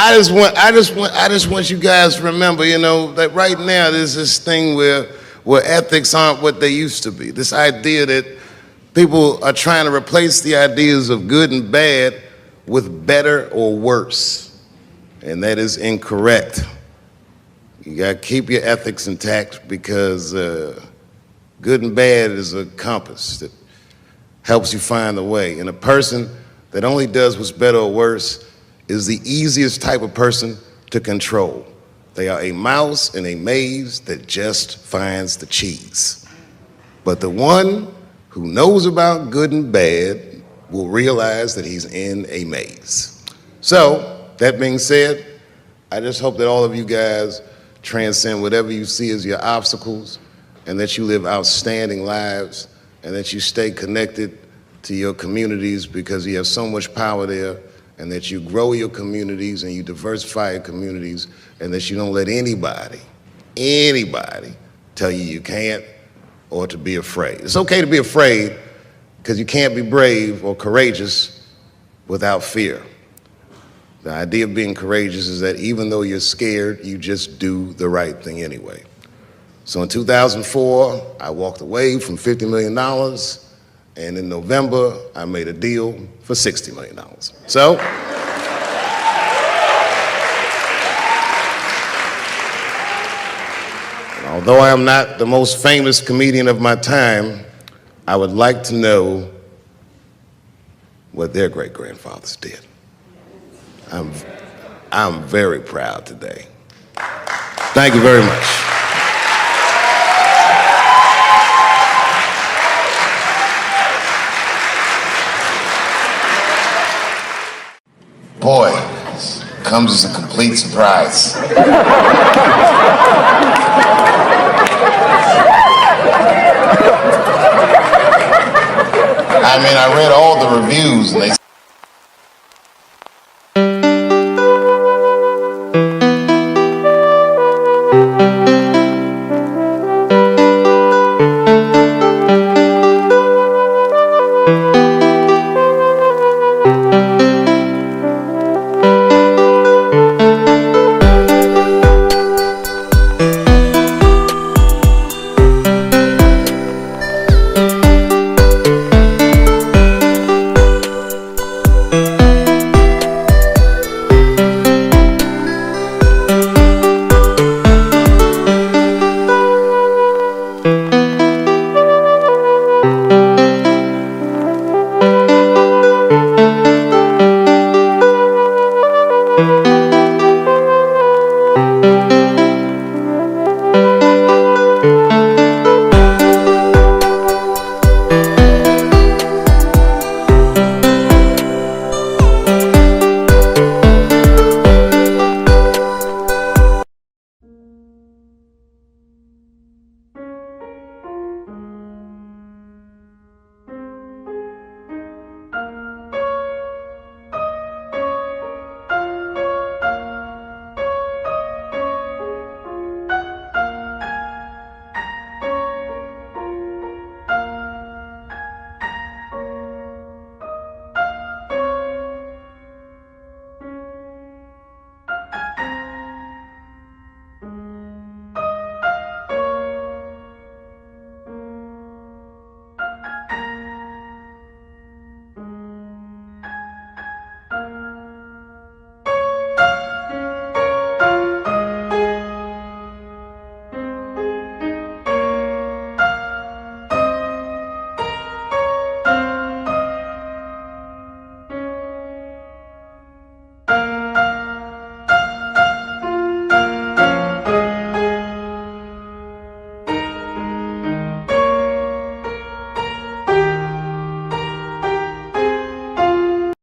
I just want you guys to remember, you know, that right now there's this thing where ethics aren't what they used to be. This idea that people are trying to replace the ideas of good and bad with better or worse, and that is incorrect. You gotta keep your ethics intact because good and bad is a compass that helps you find the way. And a person that only does what's better or worse is the easiest type of person to control. They are a mouse in a maze that just finds the cheese. But the one who knows about good and bad will realize that he's in a maze. So, that being said, I just hope that all of you guys transcend whatever you see as your obstacles, and that you live outstanding lives, and that you stay connected to your communities because you have so much power there, and that you grow your communities and you diversify your communities, and that you don't let anybody tell you you can't or to be afraid. It's okay to be afraid because you can't be brave or courageous without fear. The idea of being courageous is that even though you're scared, you just do the right thing anyway. So in 2004, I walked away from $50 million, and in November, I made a deal for $60 million. So, although I am not the most famous comedian of my time, I would like to know what their great-grandfathers did. I'm very proud today. Thank you very much. Boy, comes as a complete surprise. I mean, I read all the reviews and they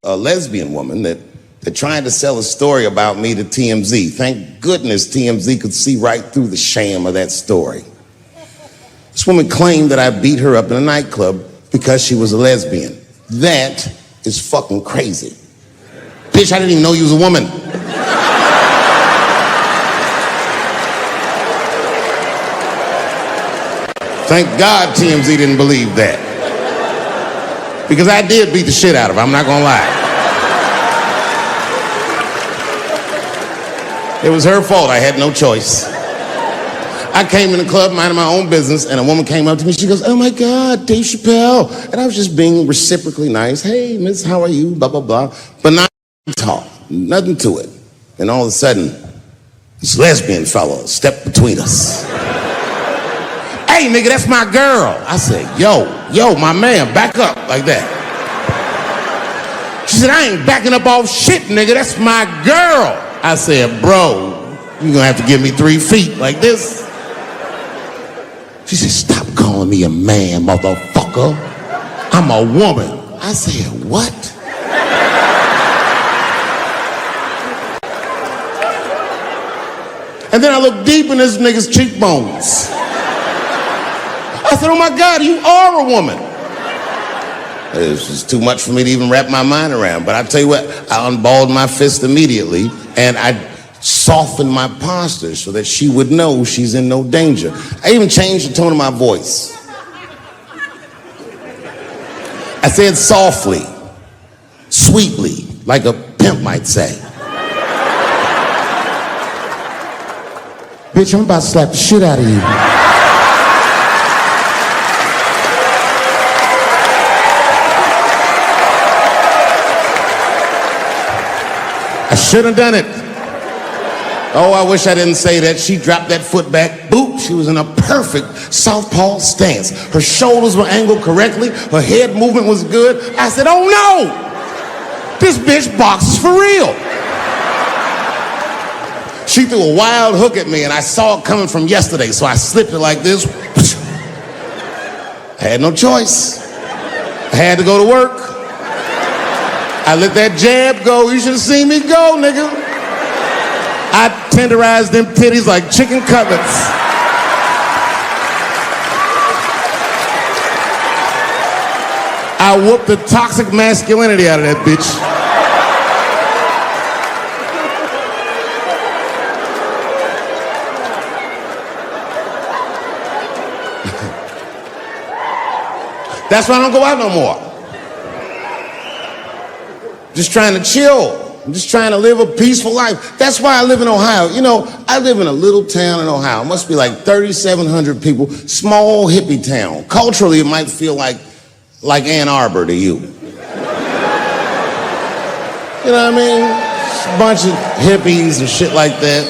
a lesbian woman that tried to sell a story about me to TMZ. Thank goodness TMZ could see right through the sham of that story. This woman claimed that I beat her up in a nightclub because she was a lesbian. That is fucking crazy. Bitch, I didn't even know you was a woman. Thank God TMZ didn't believe that. Because I did beat the shit out of her, I'm not gonna lie. It was her fault, I had no choice. I came in the club minding my own business, and a woman came up to me, she goes, oh my God, Dave Chappelle. And I was just being reciprocally nice. Hey, miss, how are you? Blah, blah, blah. But not talk, nothing to it. And all of a sudden, this lesbian fellow stepped between us. Hey, nigga, that's my girl. I said, yo, my man, back up, like that. She said, I ain't backing up off shit, nigga, that's my girl. I said, bro, you're gonna have to give me 3 feet like this. She said, stop calling me a man, motherfucker. I'm a woman. I said, what? And then I looked deep in this nigga's cheekbones. I said, oh my God, you are a woman. It was just too much for me to even wrap my mind around. But I tell you what, I unballed my fist immediately, and I softened my posture so that she would know she's in no danger. I even changed the tone of my voice. I said softly, sweetly, like a pimp might say. Bitch, I'm about to slap the shit out of you. I should have done it. Oh, I wish I didn't say that. She dropped that foot back. Boop. She was in a perfect southpaw stance. Her shoulders were angled correctly. Her head movement was good. I said, oh no! This bitch boxes for real. She threw a wild hook at me and I saw it coming from yesterday, so I slipped it like this. I had no choice. I had to go to work. I let that jab go. You should have seen me go, nigga. I tenderized them titties like chicken cutlets. I whooped the toxic masculinity out of that bitch. That's why I don't go out no more. Just trying to chill. I'm just trying to live a peaceful life. That's why I live in Ohio. You know, I live in a little town in Ohio. It must be like 3,700 people. Small hippie town. Culturally, it might feel like Ann Arbor to you. You know what I mean? Just a bunch of hippies and shit like that.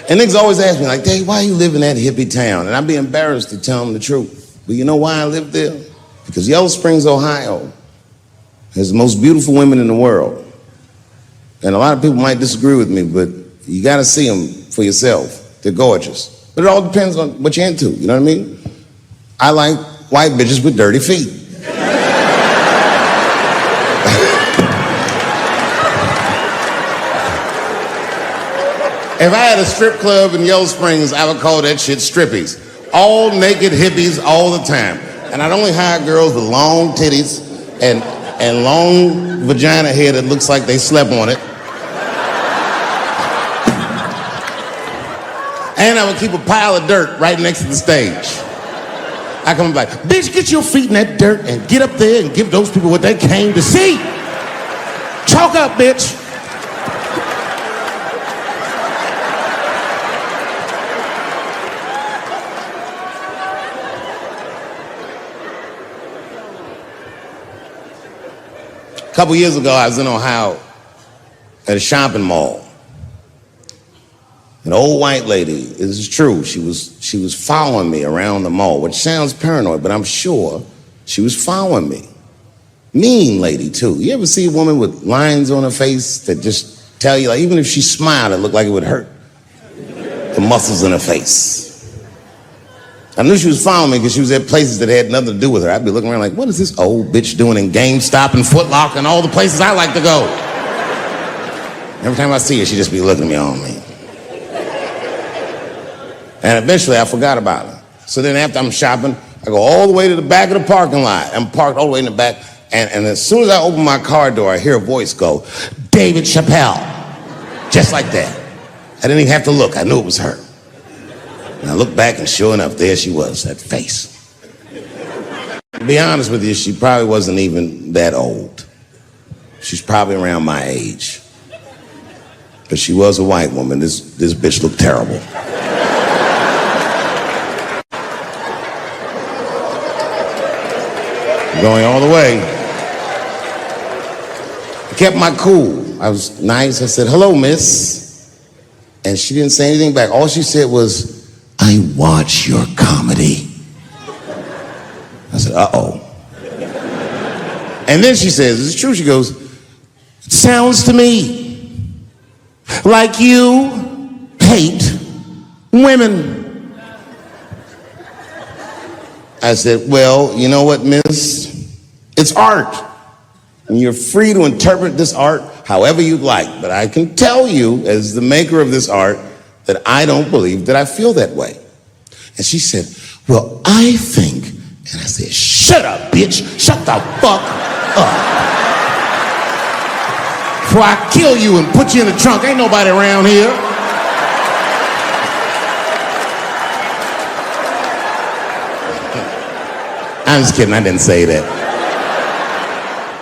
And niggas always ask me, like, Dave, why you live in that hippie town? And I'd be embarrassed to tell them the truth. But you know why I live there? Because Yellow Springs, Ohio has the most beautiful women in the world. And a lot of people might disagree with me, but you gotta see them for yourself. They're gorgeous. But it all depends on what you're into, you know what I mean? I like white bitches with dirty feet. If I had a strip club in Yellow Springs, I would call that shit strippies. All naked hippies all the time. And I'd only hire girls with long titties and long vagina hair that looks like they slept on it. And I would keep a pile of dirt right next to the stage. I come back, bitch, get your feet in that dirt and get up there and give those people what they came to see. Chalk up, bitch. A couple years ago, I was in Ohio at a shopping mall. An old white lady, this is true, she was following me around the mall, which sounds paranoid, but I'm sure she was following me. Mean lady, too. You ever see a woman with lines on her face that just tell you, like, even if she smiled, it looked like it would hurt? The muscles in her face. I knew she was following me because she was at places that had nothing to do with her. I'd be looking around like, what is this old bitch doing in GameStop and Foot Locker and all the places I like to go? Every time I see her, she'd just be looking at me, oh man. And eventually I forgot about her. So then after I'm shopping, I go all the way to the back of the parking lot. I'm parked all the way in the back. And as soon as I open my car door, I hear a voice go, David Chappelle. Just like that. I didn't even have to look. I knew it was her. And I looked back, and sure enough, there she was, that face. To be honest with you, she probably wasn't even that old. She's probably around my age. But she was a white woman. This bitch looked terrible. Going all the way. I kept my cool. I was nice. I said, hello, miss. And she didn't say anything back. All she said was, I watch your comedy. I said, uh-oh. And then she says, it's true. She goes, it sounds to me like you hate women. I said, well, you know what, miss? It's art. And you're free to interpret this art however you'd like. But I can tell you, as the maker of this art, that I don't believe that I feel that way. And she said, well, I think. And I said, shut up, bitch. Shut the fuck up. Before I kill you and put you in the trunk. Ain't nobody around here. I'm just kidding. I didn't say that.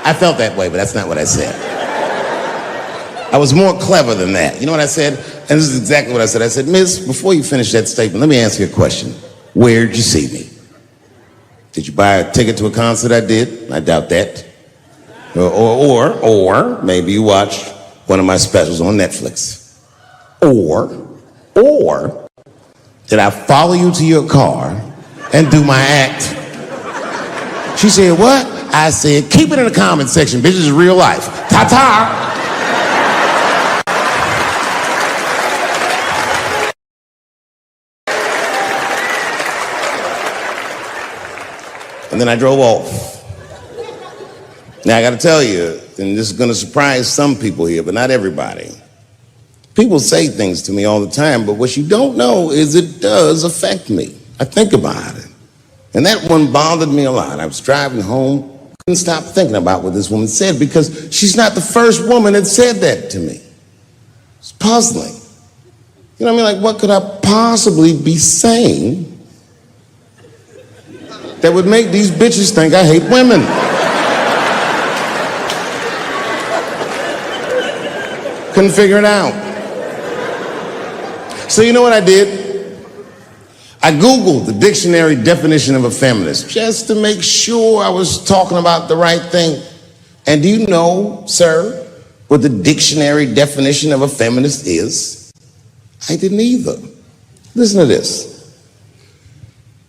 I felt that way, but that's not what I said. I was more clever than that. You know what I said? And this is exactly what I said. I said, miss, before you finish that statement, let me ask you a question. Where'd you see me? Did you buy a ticket to a concert I did? I doubt that. Or maybe you watched one of my specials on Netflix. Or did I follow you to your car and do my act? She said, what? I said, keep it in the comment section. Bitch, this is real life. Ta-ta! And then I drove off. Now, I got to tell you, and this is going to surprise some people here, but not everybody. People say things to me all the time, but what you don't know is it does affect me. I think about it. And that one bothered me a lot. I was driving home, couldn't stop thinking about what this woman said because she's not the first woman that said that to me. It's puzzling. You know what I mean? Like, what could I possibly be saying that would make these bitches think I hate women? Couldn't figure it out. So you know what I did? I Googled the dictionary definition of a feminist just to make sure I was talking about the right thing. And do you know, sir, what the dictionary definition of a feminist is? I didn't either. Listen to this.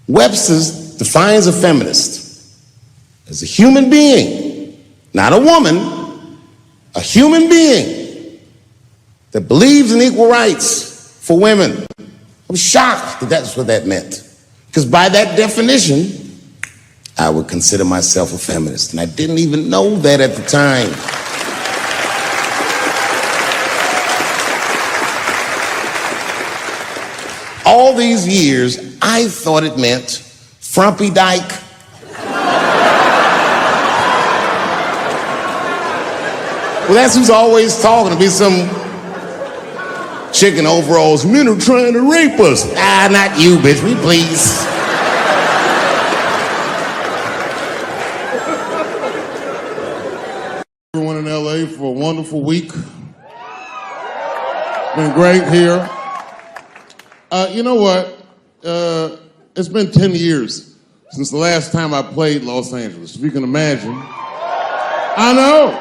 Webster's defines a feminist as a human being, not a woman, a human being that believes in equal rights for women. I was shocked that that's what that meant. Because by that definition, I would consider myself a feminist. And I didn't even know that at the time. All these years, I thought it meant frumpy dyke. Well, that's who's always talking to me, some chick in overalls. Men are trying to rape us. Ah, not you, bitch. We please. Everyone in LA for a wonderful week. Been great here. You know what? It's been 10 years since the last time I played Los Angeles, if you can imagine. I know,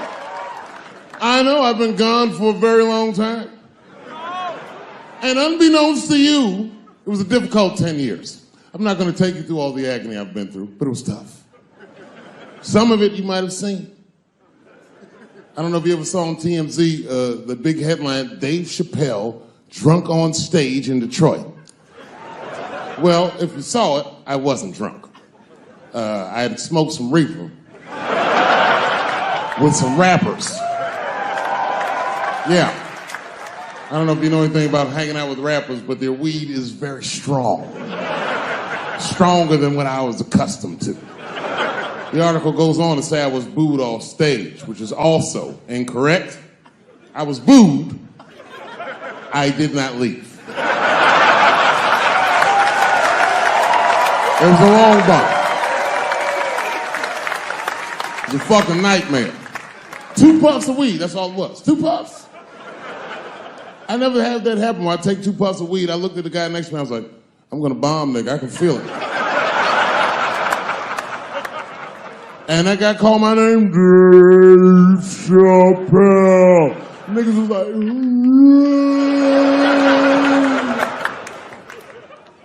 I've been gone for a very long time. And unbeknownst to you, it was a difficult 10 years. I'm not going to take you through all the agony I've been through, but it was tough. Some of it you might have seen. I don't know if you ever saw on TMZ the big headline, Dave Chappelle, drunk on stage in Detroit. Well, if you saw it, I wasn't drunk. I had smoked some reefer with some rappers. Yeah. I don't know if you know anything about hanging out with rappers, but their weed is very strong. stronger than what I was accustomed to. The article goes on to say I was booed off stage, which is also incorrect. I was booed. I did not leave. It was a long bump. It was a fucking nightmare. 2 puffs of weed, that's all it was. 2 puffs. I never had that happen where I take 2 puffs of weed. I looked at the guy next to me, I was like, I'm gonna bomb, nigga, I can feel it. And that guy called my name, Dave Chappelle. Niggas was like,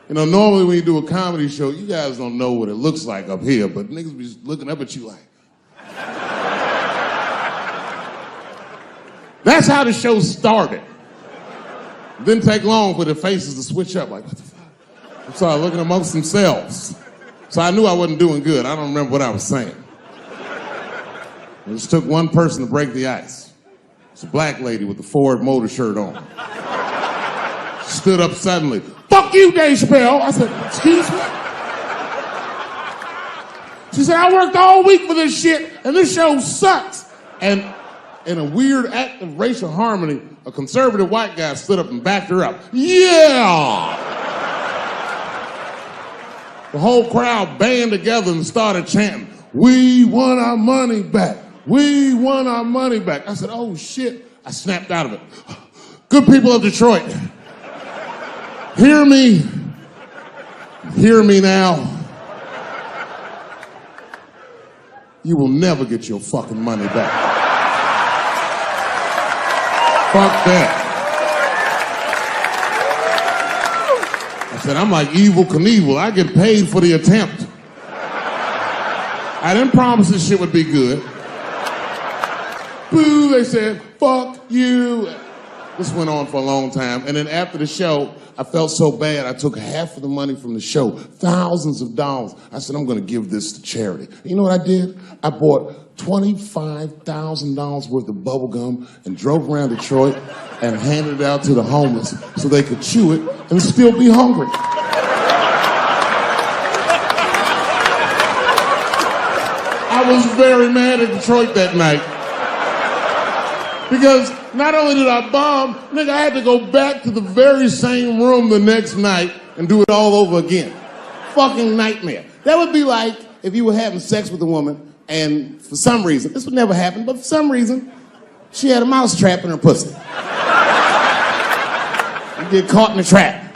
you know, normally when you do a comedy show, you guys don't know what it looks like up here, but niggas be just looking up at you like. That's how the show started. Didn't take long for the faces to switch up, like, what the fuck? I started looking amongst themselves. So I knew I wasn't doing good. I don't remember what I was saying. It just took one person to break the ice. It's a black lady with a Ford Motor shirt on. Stood up suddenly. Fuck you, Dave Chappelle. I said, excuse me? She said, I worked all week for this shit, and this show sucks. And in a weird act of racial harmony, a conservative white guy stood up and backed her up. Yeah! The whole crowd band together and started chanting, we want our money back. We want our money back. I said, oh shit. I snapped out of it. Good people of Detroit, hear me. Hear me now. You will never get your fucking money back. Fuck that. I said, I'm like Evel Knievel. I get paid for the attempt. I didn't promise this shit would be good. Boo, they said, fuck you. This went on for a long time. And then after the show, I felt so bad, I took half of the money from the show, thousands of dollars. I said, I'm gonna give this to charity. You know what I did? I bought $25,000 worth of bubble gum and drove around Detroit and handed it out to the homeless so they could chew it and still be hungry. I was very mad at Detroit that night. Because not only did I bomb, nigga, I had to go back to the very same room the next night and do it all over again. Fucking nightmare. That would be like if you were having sex with a woman and for some reason, this would never happen, but for some reason, she had a mouse trap in her pussy. You get caught in the trap.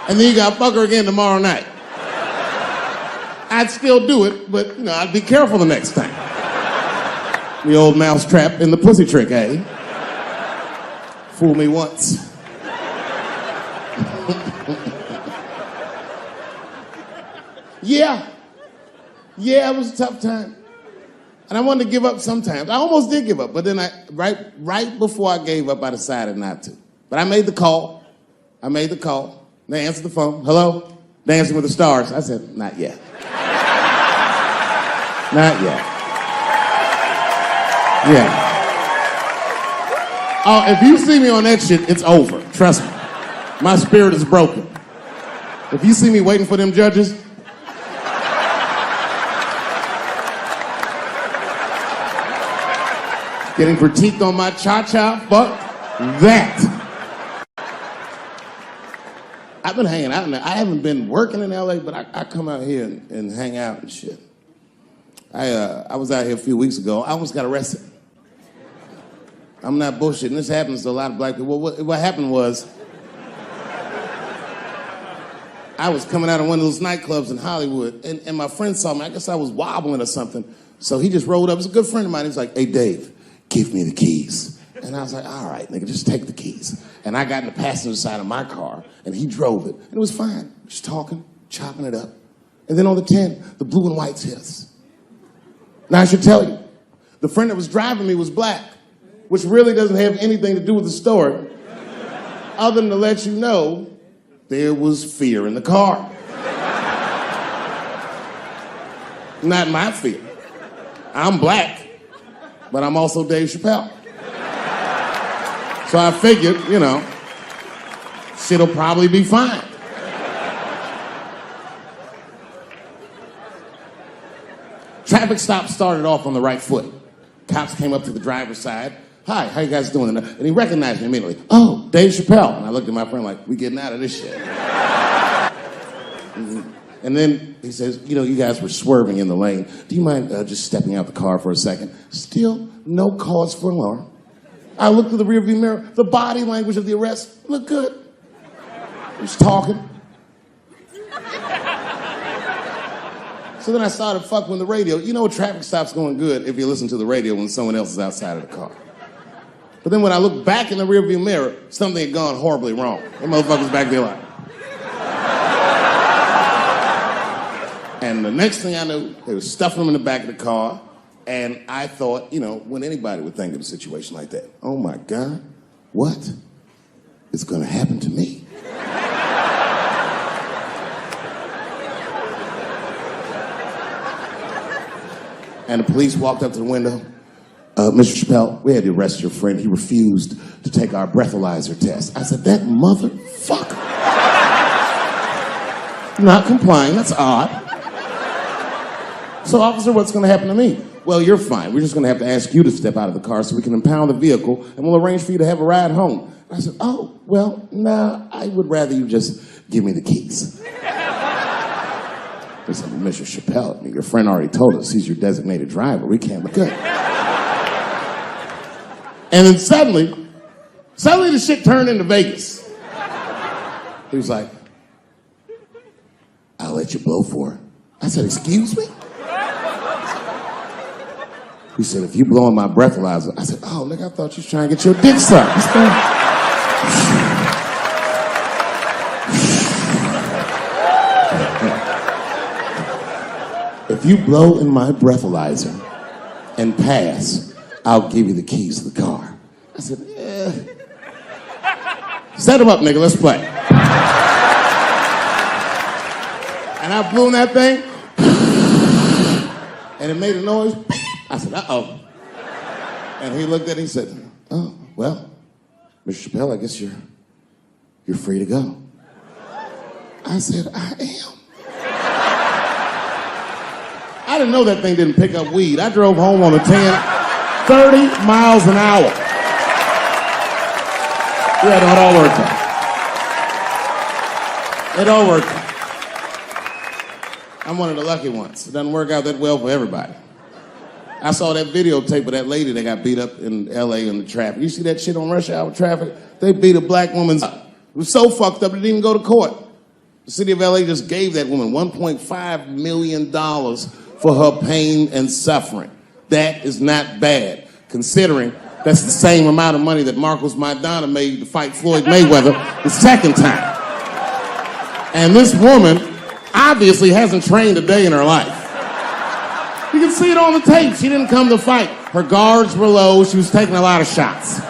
And then you gotta fuck her again tomorrow night. I'd still do it, but you know, I'd be careful the next time. The old mouse trap in the pussy trick, eh? Fool me once. Yeah, it was a tough time. And I wanted to give up sometimes. I almost did give up, but then right before I gave up, I decided not to. But I made the call. They answered the phone. Hello? Dancing with the Stars. I said, not yet. Not yet. Yeah. Oh, if you see me on that shit, it's over. Trust me. My spirit is broken. If you see me waiting for them judges, getting critiqued on my cha-cha, fuck that. I've been hanging out in there. I haven't been working in LA, but I come out here and hang out and shit. I was out here a few weeks ago. I almost got arrested. I'm not bullshitting. This happens to a lot of black people. What happened was, I was coming out of one of those nightclubs in Hollywood, and my friend saw me. I guess I was wobbling or something. So he just rolled up. He's a good friend of mine. He's like, hey, Dave, give me the keys. And I was like, all right, nigga, just take the keys. And I got in the passenger side of my car, and he drove it. And it was fine. Just talking, chopping it up. And then on the 10, the blue and whites hit us. Now, I should tell you, the friend that was driving me was black, which really doesn't have anything to do with the story, other than to let you know there was fear in the car. Not my fear. I'm black, but I'm also Dave Chappelle. So I figured, you know, shit'll probably be fine. Traffic stop started off on the right foot. Cops came up to the driver's side. Hi, how you guys doing? And he recognized me immediately. Oh, Dave Chappelle. And I looked at my friend like, we getting out of this shit. And then he says, you know, you guys were swerving in the lane. Do you mind just stepping out the car for a second? Still no cause for alarm. I looked through the rearview mirror. The body language of the arrest looked good. He was talking. So then I started fucking with the radio. You know, a traffic stop's going good if you listen to the radio when someone else is outside of the car. But then when I looked back in the rearview mirror, something had gone horribly wrong. That motherfucker's back there like. And the next thing I knew, they were stuffing him in the back of the car. And I thought, you know, when anybody would think of a situation like that, oh my God, what is going to happen to me? And the police walked up to the window. Mr. Chappelle, we had to arrest your friend. He refused to take our breathalyzer test. I said, that motherfucker. Not complying, that's odd. So, officer, what's going to happen to me? Well, you're fine. We're just going to have to ask you to step out of the car so we can impound the vehicle, and we'll arrange for you to have a ride home. I said, oh, well, nah, I would rather you just give me the keys. They said, Mr. Chappelle, your friend already told us he's your designated driver. We can't be good. And then suddenly the shit turned into Vegas. He was like, I'll let you blow for it. I said, excuse me? He said, if you blow in my breathalyzer. I said, oh, nigga, I thought you was trying to get your dick sucked. If you blow in my breathalyzer and pass, I'll give you the keys to the car. I said, set him up, nigga, let's play. And I blew in that thing, and it made a noise. I said, uh-oh. And he looked at it and he said, oh, well, Mr. Chappelle, I guess you're free to go. I said, I am. I didn't know that thing didn't pick up weed. I drove home on a 30 miles an hour. Yeah, no, it all worked out. It all worked out. I'm one of the lucky ones. It doesn't work out that well for everybody. I saw that videotape of that lady that got beat up in L.A. in the traffic. You see that shit on rush hour traffic? They beat a black woman's up. It was so fucked up it didn't even go to court. The city of L.A. just gave that woman $1.5 million for her pain and suffering. That is not bad, considering that's the same amount of money that Marcos Maidana made to fight Floyd Mayweather the second time. And this woman obviously hasn't trained a day in her life. You can see it on the tape. She didn't come to fight. Her guards were low. She was taking a lot of shots.